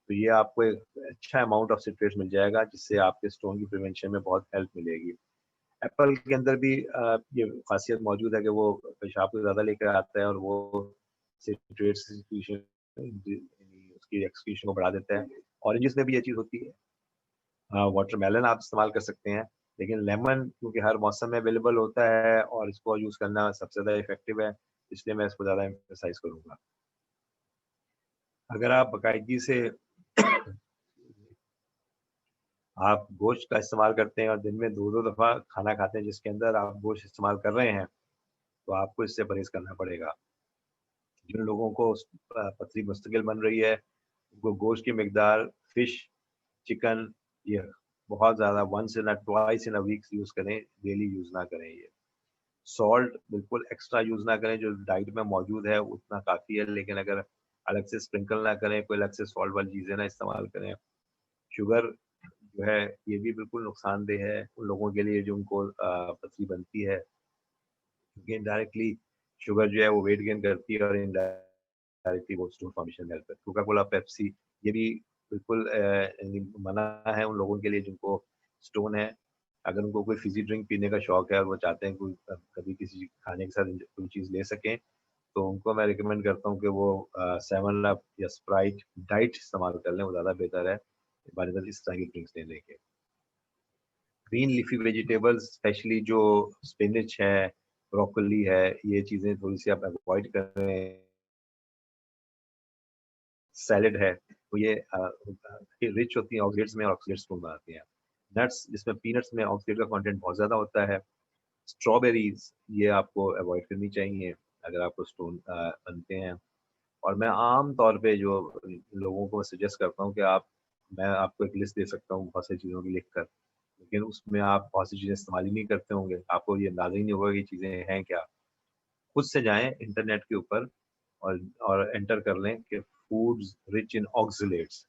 तो ये आपको एक अच्छा अमाउंट ऑफ सिट्रेट्स मिल जाएगा, जिससे आपके स्टोन की प्रिवेंशन में बहुत हेल्प मिलेगी। एप्पल के अंदर भी ये ख़ासियत मौजूद है कि वो पेशाब को ज़्यादा लेकर आता है और वो सिट्रेट्स एक्सक्रीशन उसकी एक्सक्रीशन को बढ़ा देता है। ऑरेंजेस में भी ये चीज़ होती है। वाटरमेलन आप इस्तेमाल कर सकते हैं, लेकिन लेमन क्योंकि हर मौसम में अवेलेबल होता है और इसको यूज़ करना सबसे ज़्यादा इफ़ेक्टिव है, इसलिए मैं इसको ज़्यादा एम्फसाइज़ करूँगा। अगर आप बाकायदगी से आप गोश्त का इस्तेमाल करते हैं और दिन में 2-2 दफ़ा खाना खाते हैं जिसके अंदर आप गोश्त इस्तेमाल कर रहे हैं, तो आपको इससे परहेज़ करना पड़ेगा। जिन लोगों को पथरी मुस्तकिल बन रही है, उनको गोश्त की मिकदार फिश, चिकन ये बहुत ज़्यादा once in twice in a week use करें, डेली यूज़ ना करें ये। सॉल्ट बिल्कुल एक्स्ट्रा यूज़ ना करें, जो डाइट में मौजूद है उतना काफ़ी है, लेकिन अगर अलग से स्प्रिंकल ना करें, कोई अलग से सॉल्ट वाली चीज़ें ना इस्तेमाल करें। शुगर जो है ये भी बिल्कुल नुकसानदेह है उन लोगों के लिए जो उनको पथरी बनती है, क्योंकि इनडायरेक्टली शुगर जो है वो वेट गेन करती है और इनडायरेक्टली वो स्टोन फॉर्मेशन में हेल्प करती है। कोका कोला, पेप्सी ये भी बिल्कुल यानी मना है उन लोगों के लिए जिनको स्टोन है। अगर उनको कोई फिज़ी ड्रिंक पीने का शौक है और वो चाहते हैं कोई कभी किसी खाने के साथ कोई चीज़ ले सकें, तो उनको मैं रिकमेंड करता हूँ कि वो 7 अप या स्प्राइट डाइट इस्तेमाल कर लें, वो ज़्यादा बेहतर है, बनस्पति इस तरह की ड्रिंक्स लेने के। ग्रीन लीफी वेजिटेबल्स स्पेशली जो स्पिनच है, ब्रोकोली है, ये चीज़ें थोड़ी-सी आप अवॉइड करें। सैलेड है, तो ये ये रिच होती हैं ऑक्सीडेट्स में और ऑक्सीडेट्स को बनाती हैं। नट्स जिसमें पीनट्स में ऑक्सीडेट का कंटेंट बहुत ज़्यादा होता है। स्ट्रॉबेरीज़ ये आपको अवॉइड करनी चाहिए अगर आपको स्टोन बनते हैं। और मैं आम तौर पे जो लोगों को सजेस्ट करता हूँ कि मैं आपको एक लिस्ट दे सकता हूँ बहुत सारी चीज़ों की लिख कर, लेकिन उसमें आप बहुत सी चीज़ें इस्तेमाल ही नहीं करते होंगे, आपको ये अंदाज़ा ही नहीं होगा कि चीज़ें हैं क्या? खुद से जाएँ इंटरनेट के ऊपर और एंटर कर लें कि फूड्स रिच इन ऑक्ज़लेट्स,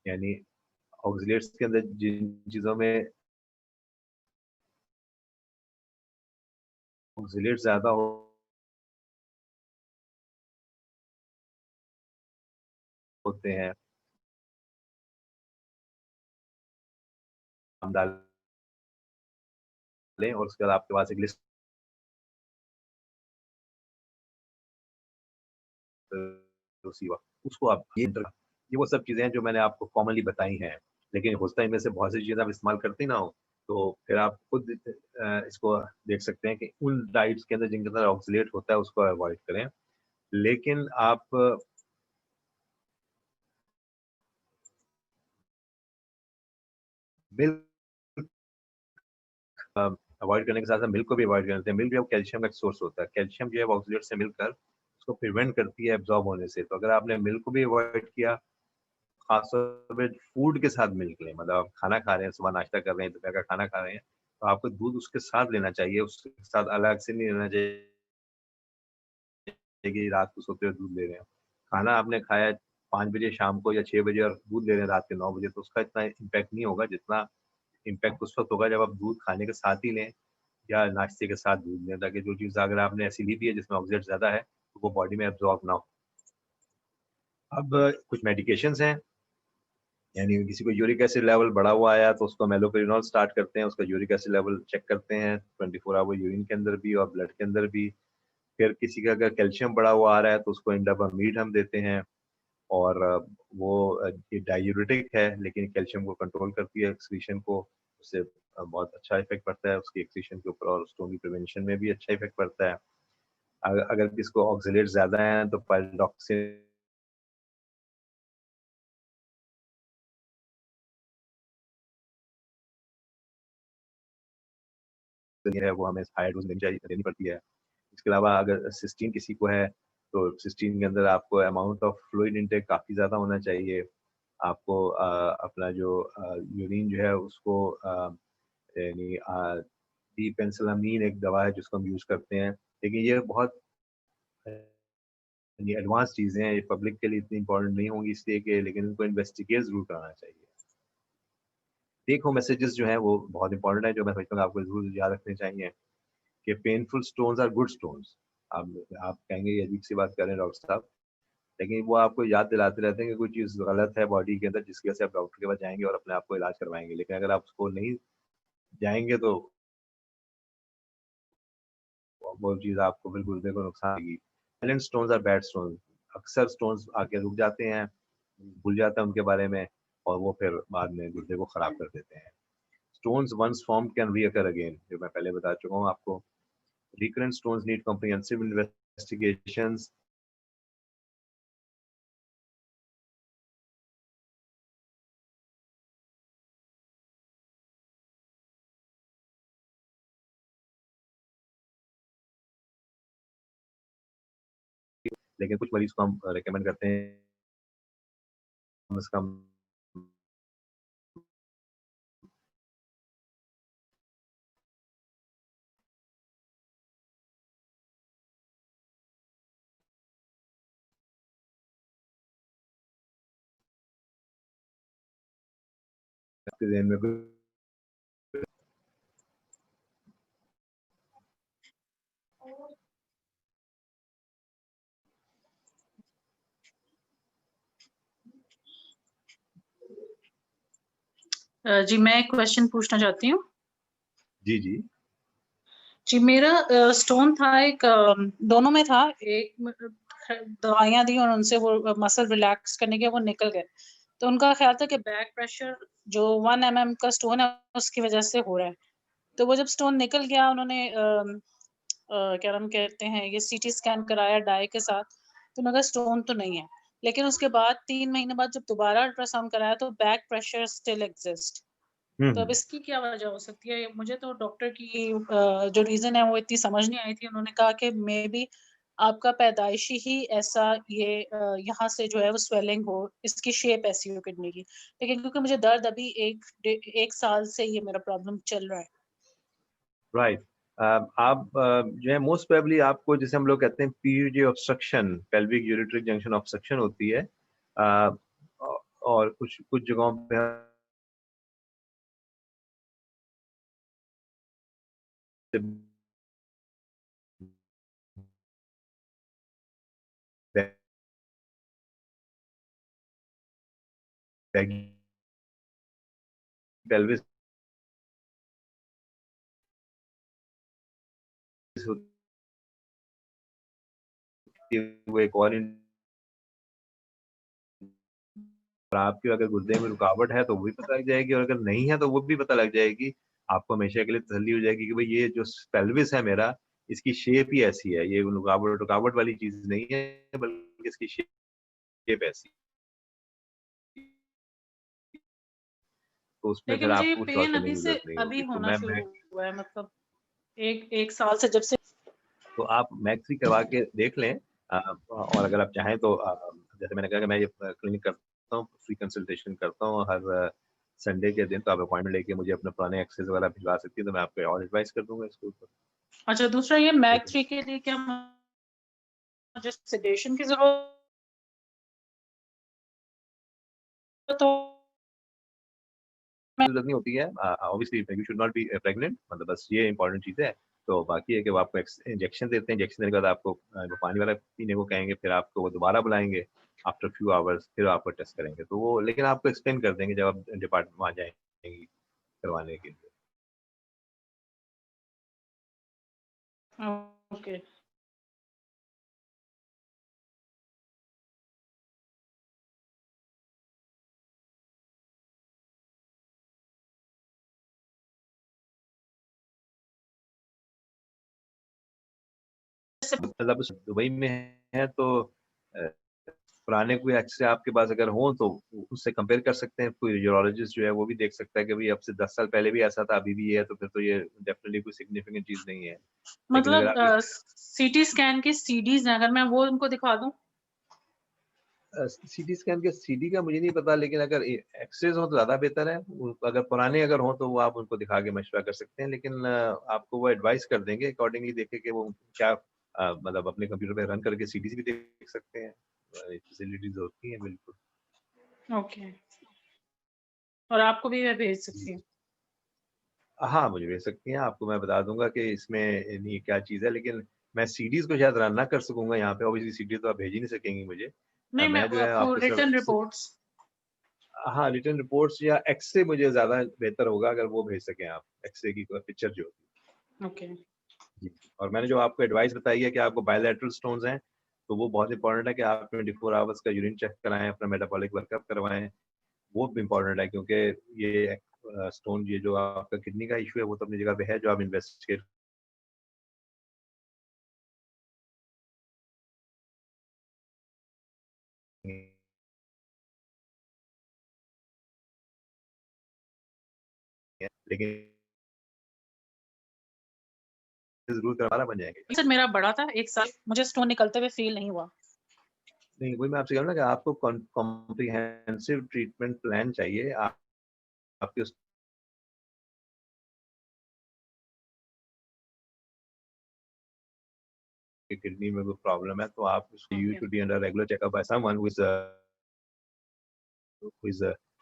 यानी ऑक्ज़लेट्स के अंदर जिन चीज़ों में ऑक्ज़लेट्स ज़्यादा होते हैं, हम डालें और उसके बाद आपके पास एक लिस्ट उसी वक़्त उसको आप ये वो सब चीज़ें हैं जो मैंने आपको कॉमनली बताई हैं। लेकिन हो सकता है इनमें से बहुत सी चीज़ें आप इस्तेमाल करते ही ना हो, तो फिर आप खुद इसको देख सकते हैं कि उन डाइट्स के अंदर जिनके अंदर ऑक्ज़लेट होता है उसको अवॉइड करें। लेकिन आप मिल्क अ, अवॉइड करने के साथ-साथ मिल्क को भी अवॉइड करना चाहिए। मिल्क जो है वो कैल्शियम का एक सोर्स होता है। कैल्शियम जो है वो ऑक्ज़लेट से मिलकर उसको प्रिवेंट करती है एब्ज़ॉर्ब होने से। तो अगर आपने मिल्क को भी अवॉइड किया, ख़ासतौर पे फूड के साथ मिल्क लें, मतलब आप खाना खा रहे हैं, सुबह नाश्ता कर रहे हैं, दोपहर का खाना खा रहे हैं, तो आपको दूध उसके साथ लेना चाहिए, उसके साथ अलग से नहीं लेना चाहिए कि रात को सोते हुए दूध ले रहे हैं। खाना आपने खाया है 5 बजे शाम को या 6 बजे और दूध ले रहे हैं रात के 9 बजे, तो उसका इतना इम्पैक्ट नहीं होगा जितना इम्पैक्ट उस वक़्त होगा जब आप दूध खाने के साथ ही लें या नाश्ते के साथ दूध लें, ताकि जो चीज़ अगर आपने ऐसी ली भी है जिसमें ऑक्सीडेंट ज़्यादा है, तो वो बॉडी में एब्ज़ॉर्ब ना हो। अब कुछ मेडिकेशंस हैं, यानी किसी को यूरिक एसिड लेवल बढ़ा हुआ आया तो उसको मेलोपेरिनोल स्टार्ट करते हैं, उसका यूरिक एसिड लेवल चेक करते हैं 24 आवर यूरिन के अंदर भी और ब्लड के अंदर भी। फिर किसी का अगर कैल्शियम बढ़ा हुआ आ रहा है तो उसको इंडामामीड हम देते हैं और ये डाययूरेटिक है लेकिन कैल्शियम को कंट्रोल करती है एक्सक्रीशन को, उससे बहुत अच्छा इफ़ेक्ट पड़ता है उसकी एक्सक्रीशन के ऊपर और स्टोन की प्रिवेंशन में भी अच्छा इफ़ेक्ट पड़ता है। अगर किसको ऑक्ज़ेलेट ज़्यादा हैं तो पायरोक्सिन है वो हमें हाई डोज़ देनी पड़ती है। इसके अलावा अगर सिस्टीन किसी को है, तो सिस्टीन के अंदर आपको अमाउंट ऑफ फ्लूइड इनटेक काफ़ी ज़्यादा होना चाहिए। आपको अपना जो यूरिन जो है उसको यानी डिपेंसिलामाइन एक दवा है जिसको हम यूज़ करते हैं। लेकिन ये बहुत यानी एडवांस चीज़ें हैं, ये पब्लिक के लिए इतनी इम्पोर्टेंट नहीं होंगी इसलिए कि लेकिन इनको इन्वेस्टिगेट ज़रूर कराना चाहिए। टेक होम मैसेजेस जो हैं वो बहुत इम्पोर्टेंट है जो मैं समझता हूँ आपको ज़रूर याद रखने चाहिए कि painful stones are good stones. आप कहेंगे ये अजीब-सी बात कर रहे हैं डॉक्टर साहब, लेकिन वो आपको याद दिलाते रहते हैं कि कोई चीज़ गलत है बॉडी के अंदर जिसकी वजह से आप डॉक्टर के पास जाएँगे और अपने आप को इलाज करवाएँगे। लेकिन अगर आप उसको नहीं जाएँगे तो वो चीज़ आपको फिर गुर्दे को नुकसान देगी। Silent stones are bad stones. अक्सर स्टोन्स आके रुक जाते हैं, भूल जाते हैं उनके बारे में और वो फिर बाद में गुर्दे को खराब कर देते हैं। Stones once formed can recur again, जो मैं पहले बता चुका हूँ आपको। Recurrent stones need comprehensive investigations लेकिन कुछ मरीज़ को हम रिकमेंड करते हैं कम से कम आपके ज़हन में कोई जी, मैं एक क्वेश्चन पूछना चाहती हूँ। जी, जी। जी, मेरा स्टोन था एक दोनों में था। एक दवाइयाँ दी और उनसे वो मसल रिलैक्स करने के वो निकल गए। तो उनका ख़्याल था कि बैक प्रेशर जो 1 mm का स्टोन है उसकी वज़ह से हो रहा है। तो वो जब स्टोन निकल गया उन्होंने क्या नाम कहते हैं ये सीटी स्कैन कराया डाई के साथ, तो उन्होंने कहा स्टोन तो नहीं है। लेकिन उसके बाद 3 महीने बाद जब दोबारा अल्ट्रासाउंड कराया तो बैक प्रेशर स्टिल एक्सिस्ट। हुँ, तो अब हुँ। इसकी क्या वजह हो सकती है? मुझे तो डॉक्टर की जो रीज़न है वो इतनी समझ नहीं आई थी। उन्होंने कहा कि मेबी आपका पैदाइशी ही ऐसा ये यहाँ से जो है वो स्वेलिंग हो, इसकी शेप ऐसी हो किडनी की। लेकिन क्योंकि मुझे दर्द अभी 1 साल से ये मेरा प्रॉब्लम चल रहा है। राइट। आप जो है मोस्ट प्रोबेबली आपको जैसे हम लोग कहते हैं पीयूजे obstruction, pelvic ureteric junction obstruction होती है। औ और कुछ कुछ जगहों पे पेल्विस होती है, वो एक और और आपके अगर गुर्दे में रुकावट है तो वो भी पता लग जाएगी और अगर नहीं है तो वो भी पता लग जाएगी। आपको हमेशा के लिए तसल्ली हो जाएगी कि भई ये जो पेल्विस है मेरा, इसकी शेप ही ऐसी है। ये रुकावट रुकावट वाली चीज़ नहीं है बल्कि इसकी शेप ऐसी है। तो उसमें लेकिन फिर मुझे ये आपको श्योर पेन करने अभी की से ज़रूरत नहीं अभी होगी। तो होना मैं शुरू हुआ है मतलब 1 साल से जब से तो आप मैक्सी करवा के देख लें। और अगर आप चाहें तो जैसे मैंने कहा कि मैं ये क्लिनिक करता हूँ, फ्री कंसल्टेशन करता हूँ हर संडे के दिन, तो आप अपॉइंटमेंट लेके मुझे अपने पुराने एक्सेस वगैरह भिजवा सकती हैं, तो मैं आपको और एडवाइस कर दूँगा इसके ऊपर। अच्छा दूसरा ये ठीक मैक है। 3 के लिए क्या मुझे सेडेशन की ज़रूरत हो ज़रूरत नहीं होती है। Obviously you should not be pregnant, मतलब बस ये इम्पोर्टेंट चीज़ है। तो बाकी है कि वो आपको इंजेक्शन देते हैं, इंजेक्शन देने के बाद आपको वो पानी वाला पीने को कहेंगे, फिर आपको वो दोबारा बुलाएँगे आफ्टर फ्यू आवर्स, फिर आपको टेस्ट करेंगे। तो वो लेकिन आपको एक्सप्लेन कर देंगे जब आप डिपार्टमेंट वहाँ जाएँगी करवाने के लिए। ओके। मतलब उस दुबई में है तो अ, पुराने कोई एक्स-रे आपके पास अगर हों तो उससे कंपेयर कर सकते हैं। कोई यूरोलॉजिस्ट जो है वो भी देख सकता है कि भई अब से 10 साल पहले भी ऐसा था, अभी भी ये है, तो फिर तो ये डेफिनिटली कोई सिग्निफिकेंट चीज़ नहीं है। लेकिन अगर मतलब आपकी सीटी स्कैन की सीडीज़ हैं, अगर मैं वो उनको दिखा दूँ? सीटी स्कैन के सीडी का मुझे नहीं पता, लेकिन अगर एक्स-रेज़ हो तो ज़्यादा बेहतर है। अगर पुराने अगर हों तो वो आप उनको दिखा के मशवरा कर सकते हैं, लेकिन आपको वो एडवाइस कर देंगे अकॉर्डिंगली, देखें कि वो क्या मतलब अपने कंप्यूटर पे रन करके सीडीज़ भी देख सकते हैं। फैसिलिटीज़ होती हैं बिल्कुल। ओके। और आपको भी मैं भेज जी। सकती हूँ। हाँ, मुझे भेज सकती हैं, आपको मैं बता दूँगा कि इसमें यानी क्या चीज़ है, लेकिन मैं सीडीज़ को शायद रन ना कर सकूँगा यहाँ पे, ऑब्वियसली सीडी तो आप भेज ही नहीं सकेंगी मुझे। नहीं, मैं मैं जो है आपको आपको रिटन सिर्फ रिपोर्ट्स हाँ, रिटन रिपोर्ट्स या एक्स-रे मुझे ज़्यादा बेहतर होगा अगर वो भेज सकें आप, एक्स-रे की पिक्चर जो होती ओके। है। जी, और मैंने जो आपको एडवाइस बताई है कि आपको बायलैटरल स्टोन्स हैं, तो वो बहुत इंपॉर्टेंट है कि आप 24 आवर्स का यूरिन चेक कराएँ, अपना मेटाबॉलिक वर्कअप करवाएँ। वो भी इम्पोर्टेंट है क्योंकि ये स्टोन ये जो आपका किडनी का इश्यू है, वो तो अपनी जगह पे है, जो आप इन्वेस्टिगेट लेकिन ज़रूर दोबारा बन जाएँगे। सर मेरा बड़ा था 1 साल, मुझे स्टोन निकलते हुए फ़ील नहीं हुआ। नहीं, वही मैं आपसे कह रहा हूँ ना कि आपको कॉम्प्रिहेंसिव ट्रीटमेंट प्लान चाहिए। आपके उस किडनी में कोई प्रॉब्लम है, तो आप उसको you okay. Should be under regular checkup by someone who is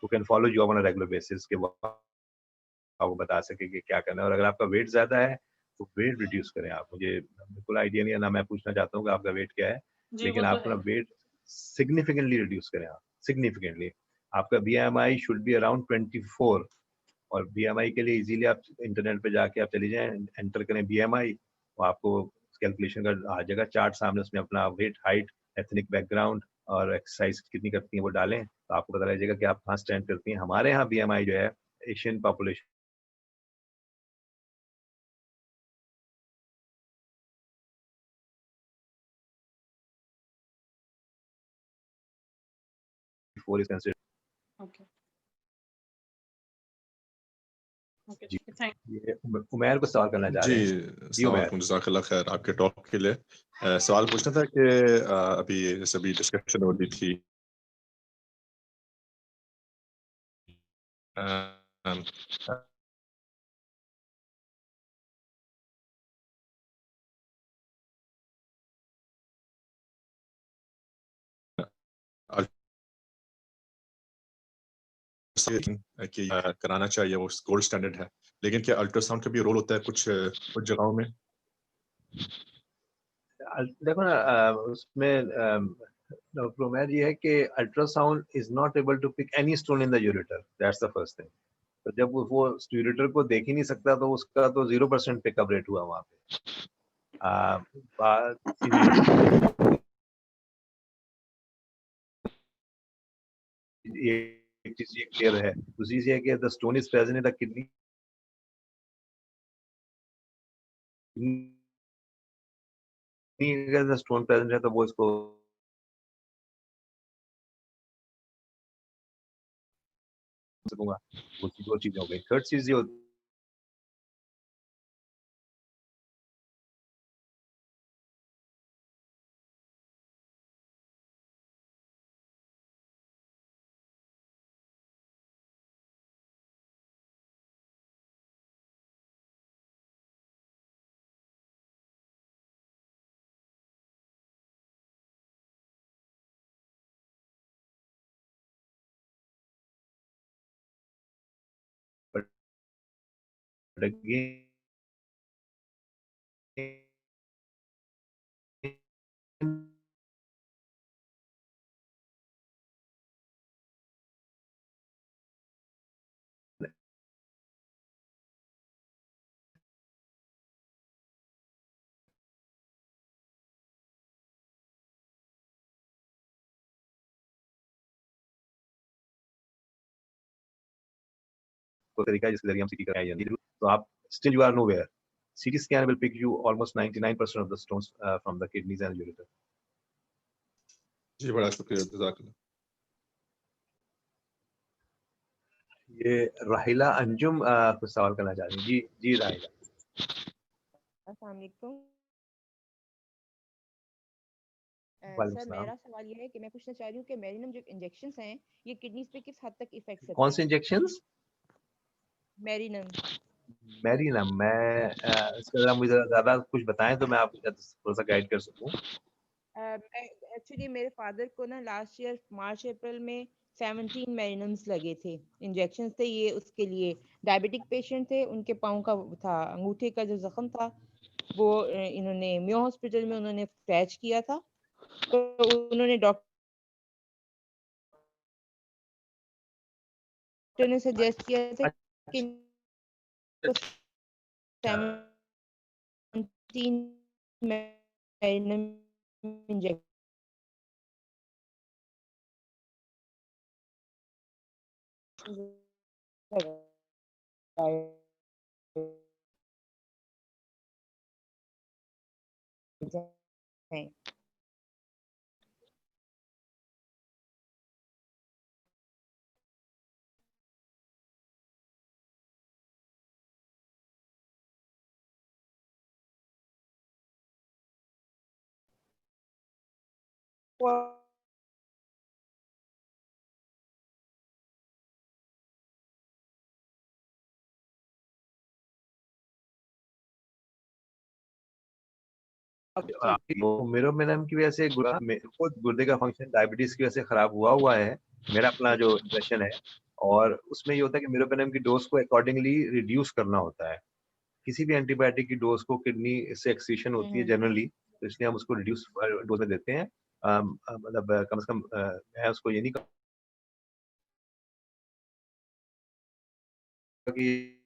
who can follow you on a regular basis कि वो आपको बता सके कि क्या करना है। और अगर आपका वेट ज़्यादा है तो वेट रिड्यूस करें आप। मुझे बिल्कुल आइडिया नहीं है, ना मैं पूछना चाहता हूँ कि आपका वेट क्या है, जी, लेकिन वो तो आप अपना है। वेट सिग्निफिकेंटली रिड्यूस करें आप, सिग्निफिकेंटली। आपका बीएमआई शुड बी अराउंड 24 और बीएमआई के लिए इजीली आप इंटरनेट पे जाके आप चली जाएँ, एंटर करें बीएमआई, तो आपको कैलकुलेशन का आ जाएगा चार्ट सामने, उसमें अपना वेट, हाइट, एथनिक बैकग्राउंड और एक्सरसाइज कितनी करती हैं वो डालें, तो आपको पता लग जाएगा कि आप कहाँ स्टैंड करती हैं। हमारे यहाँ बीएमआई जो है Asian population 4 is considered. Okay, okay, जी, ठीक है, थैंक ये उमैर को सवाल करना चाह जी, रहे हैं। जी अस्सलाम उमैर। वालेकुम, जज़ाकल्लाह खैर आपके टॉक के लिए। सवाल पूछना था कि अभी जैसे अभी डिस्कशन हो रही थी अ, कि कराना चाहिए, वो गोल्ड स्टैंडर्ड है, लेकिन क्या अल्ट्रासाउंड का भी रोल होता है कुछ कुछ जगहों में? देखो ना उसमें डॉक्टर उमैर ये है कि ultrasound is not able to pick any stone in the ureter, that's the first thing. तो जब वो यूरेटर को देख ही नहीं सकता तो उसका तो 0% पिकअप रेट हुआ वहाँ पे। ये एक चीज ये क्लियर है। दूसरी चीज ये है कि the stone is present in the kidney, अगर स्टोन प्रेजेंट है तो वो इसको सकूंगा। वो दो चीजें हो गई। थर्ड चीज ये होती है तो तरीका है जिसके जरिए हम सीटी कराएं या नहीं। तो आप still you are nowhere. CT scan will pick you almost 99% of the stones from the kidneys and ureter. जी, बड़ा शुक्रिया, जज़ाकल्लाह। ये राहिला अंजुम कुछ सवाल करना चाह रही हैं। जी जी राहिला। अस्सलाम वालेकुम। वालेकुम सर सलाम। मेरा सवाल ये है कि मैं पूछना चाह रही हूँ कि मेरिनम जो इंजेक्शंस हैं ये किडनीज पे किस हद तक इफेक्ट करते कौन से हैं? इंजेक्शंस? मेरिनम। मैरीनम। मैं इसके ज़रा मुझे ज़्यादा कुछ बताएं तो मैं आपको थोड़ा सा गाइड कर सकूं। एक्चुअली मेरे फादर को ना लास्ट ईयर मार्च अप्रैल में 17 मेरिनम्स लगे थे, इंजेक्शंस थे ये, उसके लिए डायबिटिक पेशेंट थे, उनके पाँव का था अंगूठे का जो जख्म था वो इन्होंने मियो हॉस्पिटल में उन्होंने पैच किया था, तो उन्होंने डॉक्टर ने सजेस्ट किया था कि इनको 17 मेरिनम इंजेक्शन हैं। मेरोमेनम की वजह से खुद गुर्दे का फंक्शन डायबिटीज की वजह से खराब हुआ है, मेरा अपना जो इम्प्रेशन है। और उसमें ये होता है कि मेरोपेनम की डोज को अकॉर्डिंगली रिड्यूस करना होता है। किसी भी एंटीबायोटिक की डोज को किडनी से एक्सीशन होती है जनरली, तो इसलिए हम उसको रिड्यूस डोज में देते हैं। मतलब कम से कम मैं उसको ये नहीं कहूँगा कि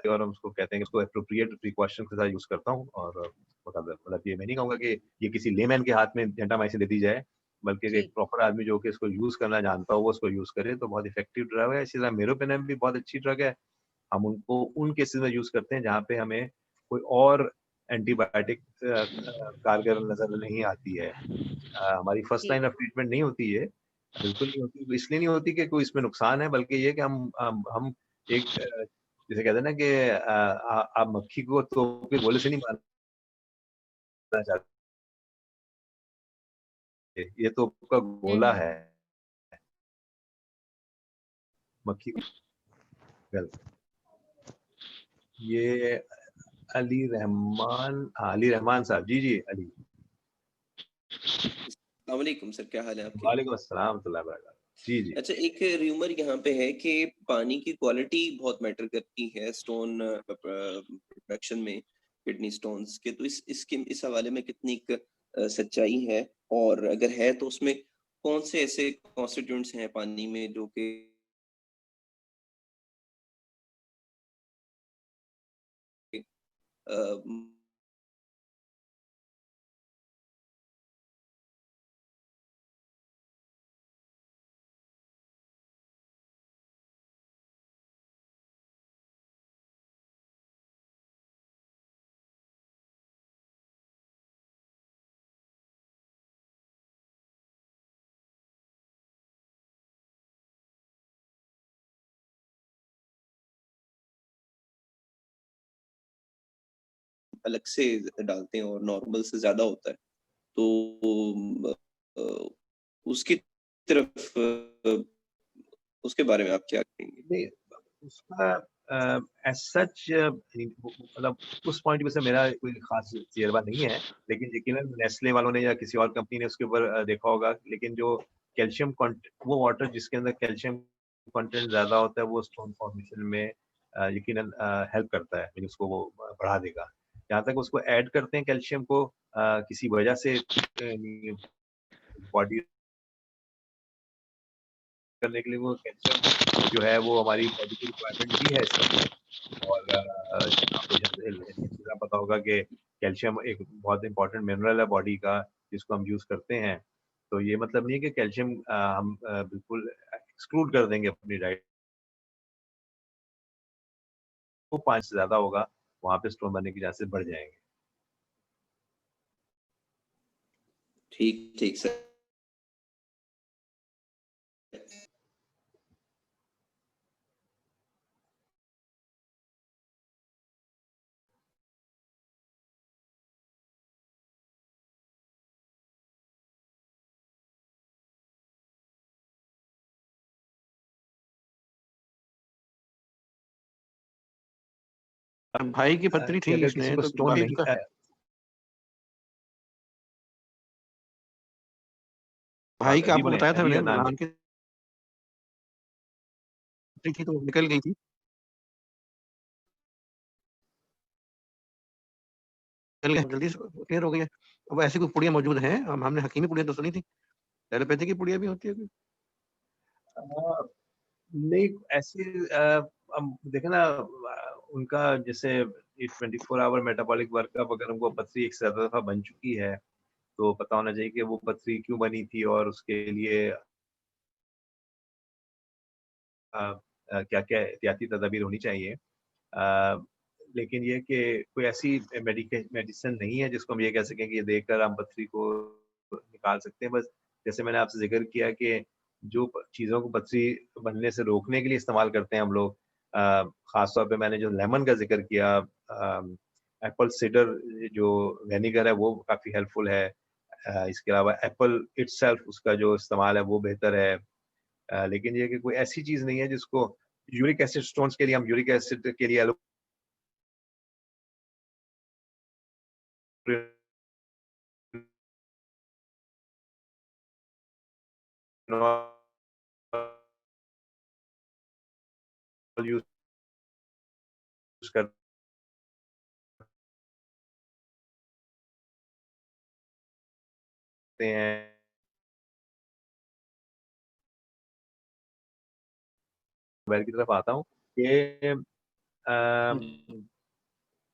और हम उसको कहते हैं कि उसको एप्रोप्रिएट प्रिकॉशन के साथ यूज़ करता हूँ और मतलब ये मैं नहीं कहूँगा कि ये किसी लेमैन के हाथ में जेंटामाइसिन दे दी जाए, बल्कि जी। एक प्रॉपर आदमी जो कि इसको यूज़ करना जानता हो, वो उसको यूज़ करे तो बहुत इफेक्टिव ड्रग है। इसी तरह मेरोपेनम भी बहुत अच्छी ड्रग है। हम उनको उन केसेस में यूज़ करते हैं जहाँ पे हमें कोई और एंटीबायोटिक कारगर नज़र नहीं आती है। हमारी फर्स्ट जी। लाइन ऑफ ट्रीटमेंट नहीं होती है, बिल्कुल नहीं होती। इसलिए नहीं होती कि कोई इसमें नुकसान है, बल्कि ये कि हम एक जिसे कहते हैं ना कि आप मक्खी को तोप के गोले से नहीं मारना चाहते, ये तोप का गोला है, मक्खी को गलत। ये अली रहमान साहब। जी, जी, अली। अस्सलाम वालेकुम सर, क्या हाल है आपके? वालेकुम अस्सलाम वरहमतुल्लाहि वबरकातुहू। जी, जी। अच्छा, एक र्यूमर यहाँ पे है कि पानी की क्वालिटी बहुत मैटर करती है स्टोन प्रोडक्शन में, किडनी स्टोन्स के। तो इस हवाले में कितनी सच्चाई है, और अगर है तो उसमें कौन से ऐसे कॉन्स्टिट्यूएंट्स हैं पानी में जो कि अ, अलग से डालते हैं और नॉर्मल से ज़्यादा होता है। तो उसकी तरफ उसके बारे में आप क्या कहेंगे? नहीं, उसका एज़ सच मतलब उस पॉइंट में से मेरा कोई ख़ास तजर्बा नहीं है, लेकिन यकीनन नेस्ले वालों ने या किसी और कंपनी ने उसके ऊपर देखा होगा। लेकिन जो कैल्शियम वो वाटर जिसके अंदर कैल्शियम कंटेंट ज़्यादा होता है, वो स्टोन फॉर्मेशन में यकीनन हेल्प करता है, यानी उसको वो बढ़ा देगा। जहाँ तक उसको ऐड करते हैं कैल्शियम को किसी वजह से बॉडी करने के लिए, वो कैल्शियम जो है वो हमारी बॉडी की रिक्वायरमेंट भी है इसका। और आपको जैसे पता होगा कि कैल्शियम एक बहुत इंपॉर्टेंट मिनरल है बॉडी का, जिसको हम यूज़ करते हैं। तो ये मतलब नहीं है कि कैल्शियम हम बिल्कुल एक्सक्लूड कर देंगे अपनी डाइट। वो 5 से ज़्यादा होगा, वहाँ पे स्टोन बनने के चांसेस बढ़ जाएँगे। ठीक, ठीक सर। भाई की पत्री कि थी अगर इसने किसी को तो स्टोन बात नहीं का भाई का जी आपको बोलें, बताया था अली मैंने, अदनान जी। नूरहान की पत्री थी तो वो निकल गई थी। निकल गए जल्दी से, क्लियर हो गई है। अब ऐसी कोई पुड़िया मौजूद हैं, हमने हकीमी पुड़िया तो सुनी थी, एलोपैथी की पुड़िया भी होती है कोई? नहीं ऐसी अब देखें ना उनका जैसे ये 24 आवर मेटाबॉलिक वर्कअप, अगर उनको पथरी एक से ज़्यादा दफ़ा बन चुकी है, तो पता होना चाहिए कि वो पथरी क्यों बनी थी और उसके लिए क्या-क्या एहतियाती तदाबीर होनी चाहिए। लेकिन ये कि कोई ऐसी मेडिसिन नहीं है जिसको हम ये कह सकें कि ये देकर हम पथरी को निकाल सकते हैं। बस जैसे मैंने आपसे ज़िक्र किया कि जो चीज़ों को पथरी बनने से रोकने के लिए इस्तेमाल करते हैं हम लोग, ख़ास तौर पे मैंने जो लेमन का ज़िक्र किया, एप्पल साइडर जो विनेगर है वो काफ़ी हेल्पफुल है। इसके अलावा एप्पल इटसेल्फ उसका जो इस्तेमाल है वो बेहतर है। लेकिन ये कि कोई ऐसी चीज़ नहीं है जिसको यूरिक एसिड स्टोन्स के लिए हम यूरिक एसिड के लिए यूज करते हैं, मोबाइल की तरफ आता हूँ कि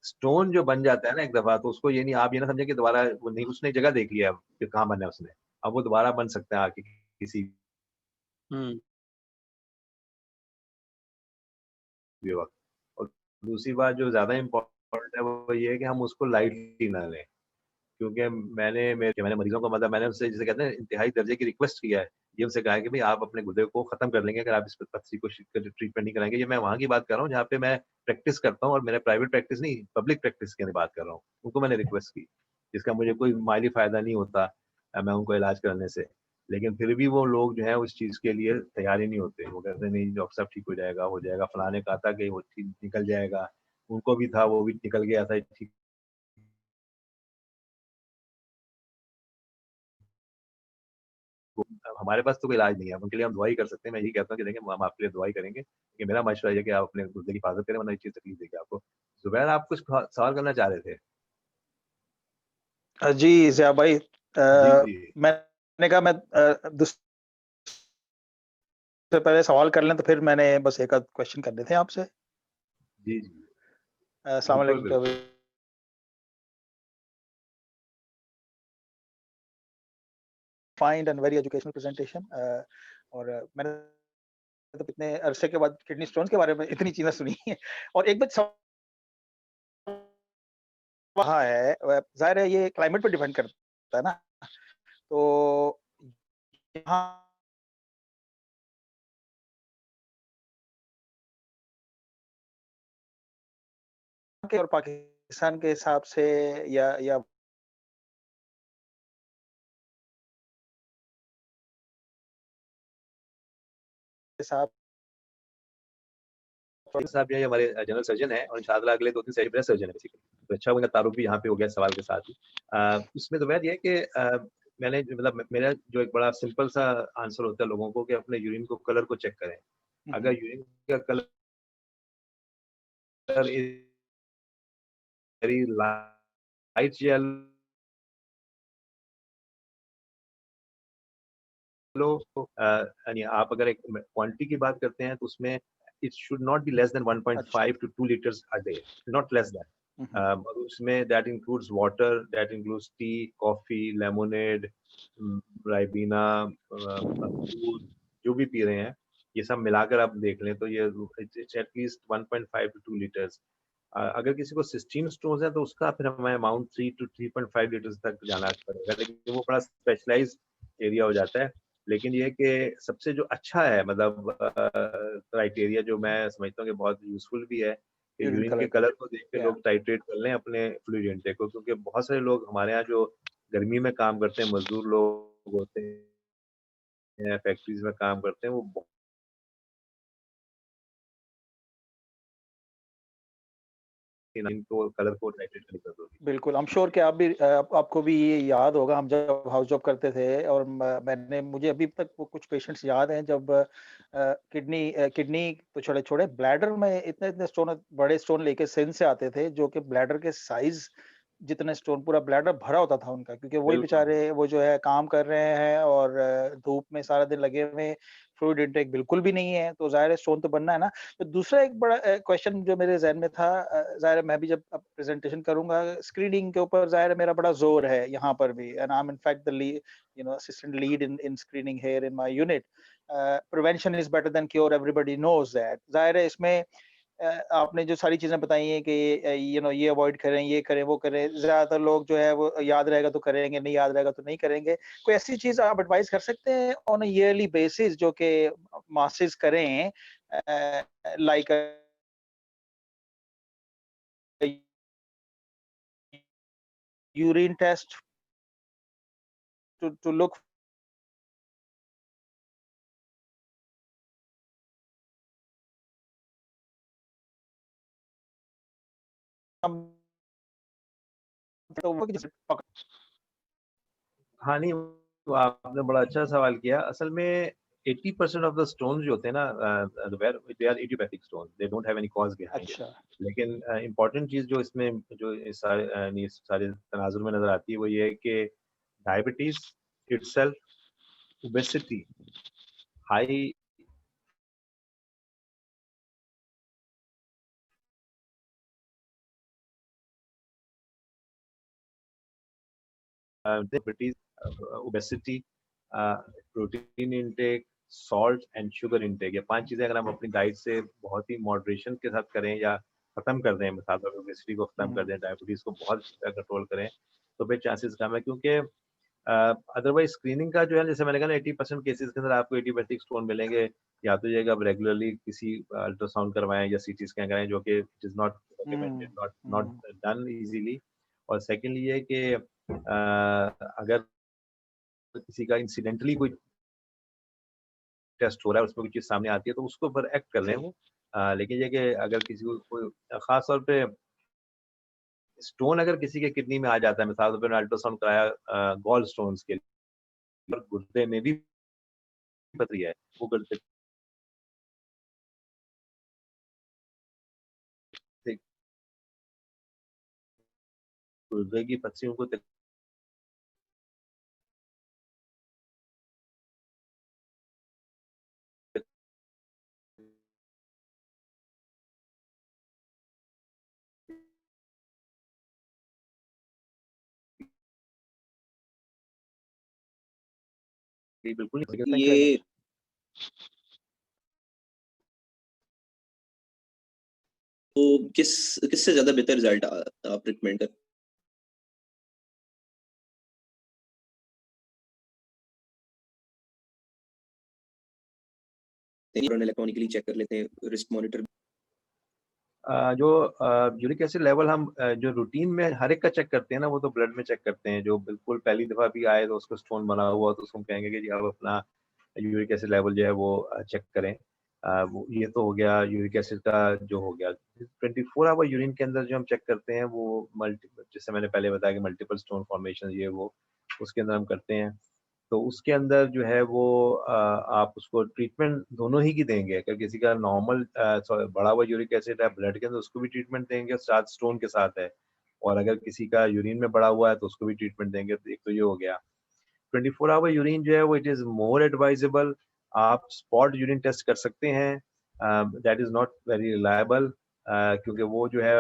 स्टोन जो बन जाता है ना एक दफा, तो उसको ये नहीं, आप ये ना समझे कि दोबारा वो नहीं, उसने जगह देख लिया कि कहाँ बनना है उसने, अब वो दोबारा बन सकता है आके किसी भी वक्त। और दूसरी बात जो ज्यादा इम्पोर्टेंट है वो ये है कि हम उसको लाइटली ना लें, क्योंकि मैंने मरीजों को, मतलब मैंने उनसे, जिसे कहते हैं, इंतहाई दर्जे की रिक्वेस्ट किया है, ये उनसे कहा है कि भाई आप अपने गुर्दे को खत्म कर लेंगे अगर आप इस पथरी को ट्रीटमेंट नहीं कराएंगे। ये मैं वहाँ की बात कर रहा हूँ जहाँ पे मैं प्रैक्टिस करता हूँ, और मेरा प्राइवेट प्रैक्टिस नहीं, पब्लिक प्रैक्टिस की बात कर रहा हूँ। उनको मैंने रिक्वेस्ट की, जिसका मुझे कोई माली फायदा नहीं होता मैं उनको इलाज करने से, लेकिन फिर भी वो लोग जो है उस चीज के लिए तैयार ही नहीं होते। वो कहते हैं नहीं डॉक्टर साहब ठीक हो जाएगा, फलाने ने कहा था कि वो ठीक निकल जाएगा, उनको भी था, वो भी निकल गया था ठीक। हमारे पास तो कोई इलाज नहीं है, उनके लिए हम दुआ ही कर सकते हैं। मैं यही कहता हूँ कि देखें, हम आपके लिए दुआ ही करेंगे, कि मेरा मशवरा है कि आप अपने गुर्दे की हिफाजत करें, वरना ये चीज तकलीफ देगी आपको। जुबैर, आप कुछ सवाल करना चाह रहे थे? जी ज़िया भाई, जी जी मैंने कहा मैं दूसरे पहले सवाल कर लें, तो फिर मैंने बस एक आध क्वेश्चन करने थे आपसे। जी जी, अस्सलाम बिल्कुल वालेकुम। बिल्कुल। Fine and very educational presentation. और मैंने तो इतने अरसे के बाद किडनी स्टोन्स के बारे में इतनी चीजें सुनी हैं। और एक बात वहाँ है, जाहिर है ये क्लाइमेट पे डिपेंड करता है ना, तो यहाँ के और पाकिस्तान के हिसाब से, या हिसाब साहब ये हमारे जनरल सर्जन है, और इंशाल्लाह अगले 2 दिन से ब्रेस्ट सर्जन है बेसिकली, तो अच्छा उनका तारुफ भी यहाँ पे हो गया सवाल के साथ ही। उसमें तो बात ये है कि मैंने मतलब मेरा जो एक बड़ा सिंपल सा आंसर होता है लोगों को, कि अपने यूरिन को कलर को चेक करें। अगर यूरिन का कलर वेरी लाइट येलो, यानी आप अगर एक क्वांटिटी की बात करते हैं तो उसमें it should not be less than 1.5 to 2 liters a day, not less than. उसमें that includes water, that includes tea, coffee, lemonade, राइबीना, दूध, जो भी पी रहे हैं, ये सब मिलाकर आप देख लें तो ये इट्स एटलीस्ट 1.5 to 2 liters। अगर किसी को सिस्टीन स्टोन्स है तो उसका फिर हमें अमाउंट 3 to 3.5 लीटर्स तक जाना पड़ेगा, लेकिन वो बड़ा स्पेशलाइज एरिया हो जाता है। लेकिन ये कि सबसे जो अच्छा है, मतलब क्राइटेरिया जो मैं समझता हूँ कि बहुत यूजफुल भी है, कि यूरिन यूरिन के कलर का। कलर को देख के या लोग टाइट्रेट कर लें अपने फ्लूइड इनटेक को, क्योंकि बहुत सारे लोग हमारे यहाँ जो गर्मी में काम करते हैं, मजदूर लोग होते हैं, फैक्ट्रीज में काम करते हैं, वो इनको कलर को टाइट्रेट नहीं कर दोगे। बिल्कुल, आई एम श्योर कि आप भी आपको भी ये याद होगा, हम जब हाउस जॉब करते थे, और मुझे अभी तक वो कुछ पेशेंट्स याद हैं, जब किडनी तो छोड़े ब्लैडर में इतने स्टोन, बड़े स्टोन लेके सिंध से आते थे, जो कि ब्लैडर के साइज जितने स्टोन, पूरा ब्लैडर भरा होता था उनका, क्योंकि वही बिल्कुल बेचारे वो जो है काम कर रहे हैं, और धूप में सारा दिन लगे हुए हैं, फ्लूइड इंटेक बिल्कुल भी नहीं है, तो ज़ाहिर है स्टोन तो बनना है ना। तो दूसरा एक बड़ा क्वेश्चन जो मेरे ज़हन में था, ज़ाहिर है मैं भी जब अब प्रेज़ेंटेशन करूँगा, स्क्रीनिंग के ऊपर ज़ाहिर है मेरा बड़ा ज़ोर है यहाँ पर भी, and I am in fact the assistant lead in screening here in my unit. Prevention is better than cure, everybody knows that. ज़ाहिर है इसमें आपने जो सारी चीज़ें बताई हैं कि ये अवॉइड करें, ये करें, वो करें, ज़्यादातर लोग जो है वो याद रहेगा तो करेंगे, नहीं याद रहेगा तो नहीं करेंगे। कोई ऐसी चीज़ आप एडवाइस कर सकते हैं ऑन अ ईयरली बेसिस, जो कि मासेस करें, like urine test to look तो हाँ, नहीं तो आपने बड़ा अच्छा सवाल किया। असल में 80% ऑफ द स्टोन्स जो होते हैं ना, they are idiopathic stones, they don't have any cause behind it. अच्छा लेकिन इम्पोर्टेंट चीज जो इसमें जो इस सारे तनाजुर में नजर आती है वो ये है कि diabetes itself, obesity, high diabetes, obesity, protein intake, salt and sugar intake, ये 5 चीजें अगर हम अपनी डाइट से बहुत ही मॉडरेशन के साथ करें या खत्म कर दें, मिसाल तौर पर ओबेसिटी को खत्म कर दें, डायबिटीज को बहुत कंट्रोल करें, तो फिर चांसेस कम है। क्योंकि अदरवाइज स्क्रीनिंग का जो है, जैसे मैंने कहा ना, 80% केसेस के अंदर आपको इडियोपैथिक स्टोन मिलेंगे। या तो ये आप रेगुलरली किसी अल्ट्रासाउंड करवाएं या सीटी स्कैन कराएं, जो कि it is not recommended, not done easily. और सेकेंडली ये कि अगर किसी का इंसिडेंटली कोई टेस्ट हो रहा है, उसमें कोई चीज सामने आती है, तो उसको ऊपर एक्ट कर लें वो। लेकिन ये कि अगर किसी को कोई खास तौर पे स्टोन अगर किसी के किडनी में आ जाता है, मिसाल तौर पर अल्ट्रासाउंड कराया गॉल स्टोन्स के लिए, गुर्दे में भी पथरी है, वो गुर्दे गुर्दे की पथरियों को बिल्कुल नहीं। ये तो किससे ज्यादा बेहतर रिजल्ट आप रिकमेंड कर? इलेक्ट्रॉनिकली चेक कर लेते हैं, रिस्क मॉनिटर। जो यूरिक एसिड लेवल हम जो रूटीन में हर एक का चेक करते हैं ना, वो तो ब्लड में चेक करते हैं। जो बिल्कुल पहली दफा भी आए तो उसको स्टोन बना हुआ, तो उसको हम कहेंगे कि जी आप अपना यूरिक एसिड लेवल जो है वो चेक करें। वो ये तो हो गया यूरिक एसिड का जो हो गया। 24 आवर यूरिन के अंदर जो हम चेक करते हैं वो मल्टीपल, जैसे मैंने पहले बताया कि मल्टीपल स्टोन फॉर्मेशन ये वो उसके अंदर हम करते हैं। तो उसके अंदर जो है वो आप उसको ट्रीटमेंट दोनों ही की देंगे। अगर किसी का नॉर्मल बढ़ा हुआ यूरिक एसिड है ब्लड के अंदर, उसको भी ट्रीटमेंट देंगे, साथ स्टोन के साथ है। और अगर किसी का यूरिन में बढ़ा हुआ है तो उसको भी ट्रीटमेंट देंगे। तो एक तो ये हो गया। 24 आवर यूरिन जो है वो इट इज मोर एडवाइजेबल। आप स्पॉट यूरिन टेस्ट कर सकते हैं, that is not very reliable, क्योंकि वो जो है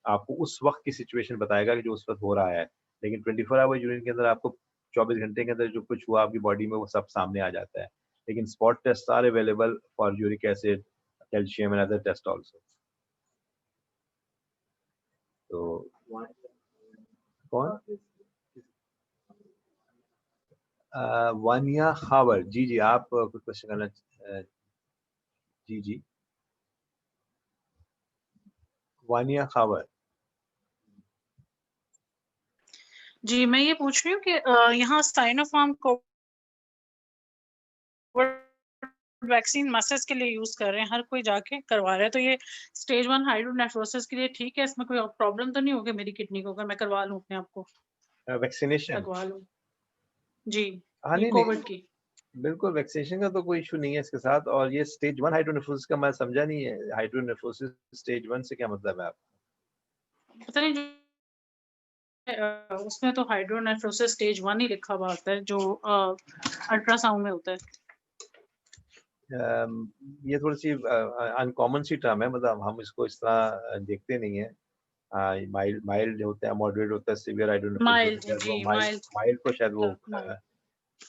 आपको उस वक्त की सिचुएशन बताएगा कि जो उस वक्त हो रहा है। लेकिन 24 आवर यूरिन के अंदर आपको 24 घंटे के अंदर जो कुछ हुआ आपकी बॉडी में वो सब सामने आ जाता है। लेकिन spot test are available for uric acid, calcium and other test also. तो कौन वानिया खावर, जी जी, आप कुछ क्वेश्चन करना जी जी, वानिया खावर। जी मैं ये पूछ रही हूँ कि यहाँ साइनोफार्म वैक्सीन मसेज के लिए यूज कर रहे हैं, हर कोई जाके करवा रहा है, तो ये स्टेज 1 हाइड्रोनेफ्रोसिस के लिए ठीक है? इसमें कोई प्रॉब्लम तो नहीं होगी मेरी किडनी को अगर मैं करवा लूँ अपने आप को, वैक्सीनेशन? लगवा लूँ? जी, हाँ ये नहीं कोविड की। बिल्कुल वैक्सीनेशन का तो कोई इशू नहीं है इसके साथ। और ये स्टेज 1 हाइड्रोनेफ्रोसिस का मैं समझा नहीं है। हाइड्रोनेफ्रोसिस स्टेज 1 से क्या मतलब है आपका? पता नहीं, उसमें तो हाइड्रोनेफ्रोसिस स्टेज 1 ही लिखा हुआ होता है जो अल्ट्रासाउंड में होता है। ये थोड़ी सी अनकॉमन सी टर्म है, मतलब हम इसको इस तरह देखते नहीं है। माइल्ड माइल्ड होता है, मॉडरेट होता है, सीवियर माइल्ड हाइड्रोनेफ्रोसिस जी, माइल्ड माइल्ड को शायद वो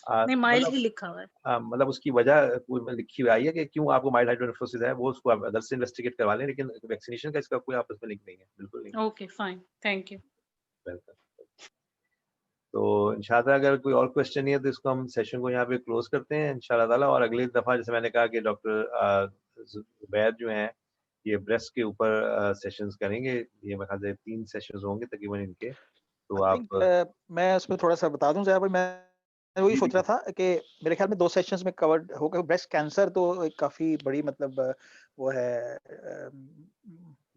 नहीं माइल्ड मतलब ही लिखा हुआ है। मतलब उसकी वजह कोई लिखी हुई आई है कि क्यों आपको माइल्ड हाइड्रोनेफ्रोसिस है, वो उसको आप अदर से इन्वेस्टिगेट करवा लें। लेकिन वैक्सीनेशन का इसका कोई आपस में लिंक नहीं है, बिल्कुल नहीं। Okay fine, thank you. Welcome. तो इंशाल्लाह अगर कोई और क्वेश्चन नहीं है तो इसको हम सेशन को यहाँ पे क्लोज करते हैं इंशाल्लाह ताला। और अगली दफ़ा जैसे मैंने कहा कि डॉक्टर जुबैर जो हैं ये ब्रेस्ट के ऊपर सेशंस करेंगे। ये मेरे ख्याल से 3 सेशंस होंगे तकरीबन इनके। तो आई आप थिंक मैं उसमें थोड़ा सा बता दूं ज़रा भाई, मैं वही जी सोच रहा था कि मेरे ख्याल में 2 सेशंस में कवर्ड होगा। ब्रेस्ट कैंसर तो एक काफ़ी बड़ी मतलब वो है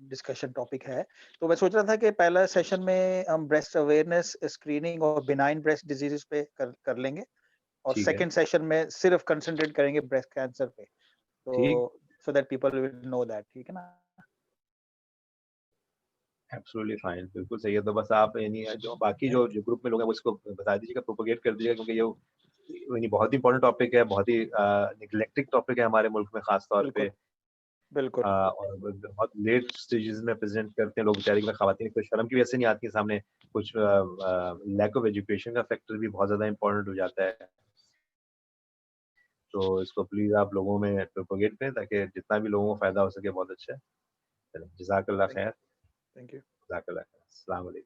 डिस्कशन टॉपिक है। तो मैं सोच रहा था कि पहला सेशन में हम ब्रेस्ट अवेयरनेस, स्क्रीनिंग और बिनाइन ब्रेस्ट डिजीजेस पे कर लेंगे और ठीक है, सेकंड सेशन में सिर्फ कंसंट्रेट करेंगे ब्रेस्ट कैंसर पे। ठीक, तो so that people will know that, ठीक है ना? एब्सोल्युटली फाइन, बिल्कुल सही है। तो बस आप यानी जो बाकी जो ग्रुप में लोग हैं, वो इसको बता दीजिएगा, प्रोपेगेट कर दीजिएगा, क्योंकि ये यानी बहुत ही इंपॉर्टेंट टॉपिक है, बहुत ही नेग्लेक्टेड टॉपिक है हमारे मुल्क में खास तौर पे। बिल्कुल, बिल्कुल। और बहुत लेट स्टेजेस में प्रेजेंट करते हैं लोग, बेचारे की खवातीन को शर्म की वजह से नहीं आती है सामने। कुछ लैक ऑफ एजुकेशन का फैक्टर भी बहुत ज्यादा इंपॉर्टेंट हो जाता है। तो इसको प्लीज आप लोगों में प्रोपेगेट करें, ताकि जितना भी लोगों को फायदा हो सके, बहुत अच्छा है। चलें, जज़ाकल्लाह खैर, थैंक यू। जज़ाकल्लाह खैर। अस्सलाम वालेकुम।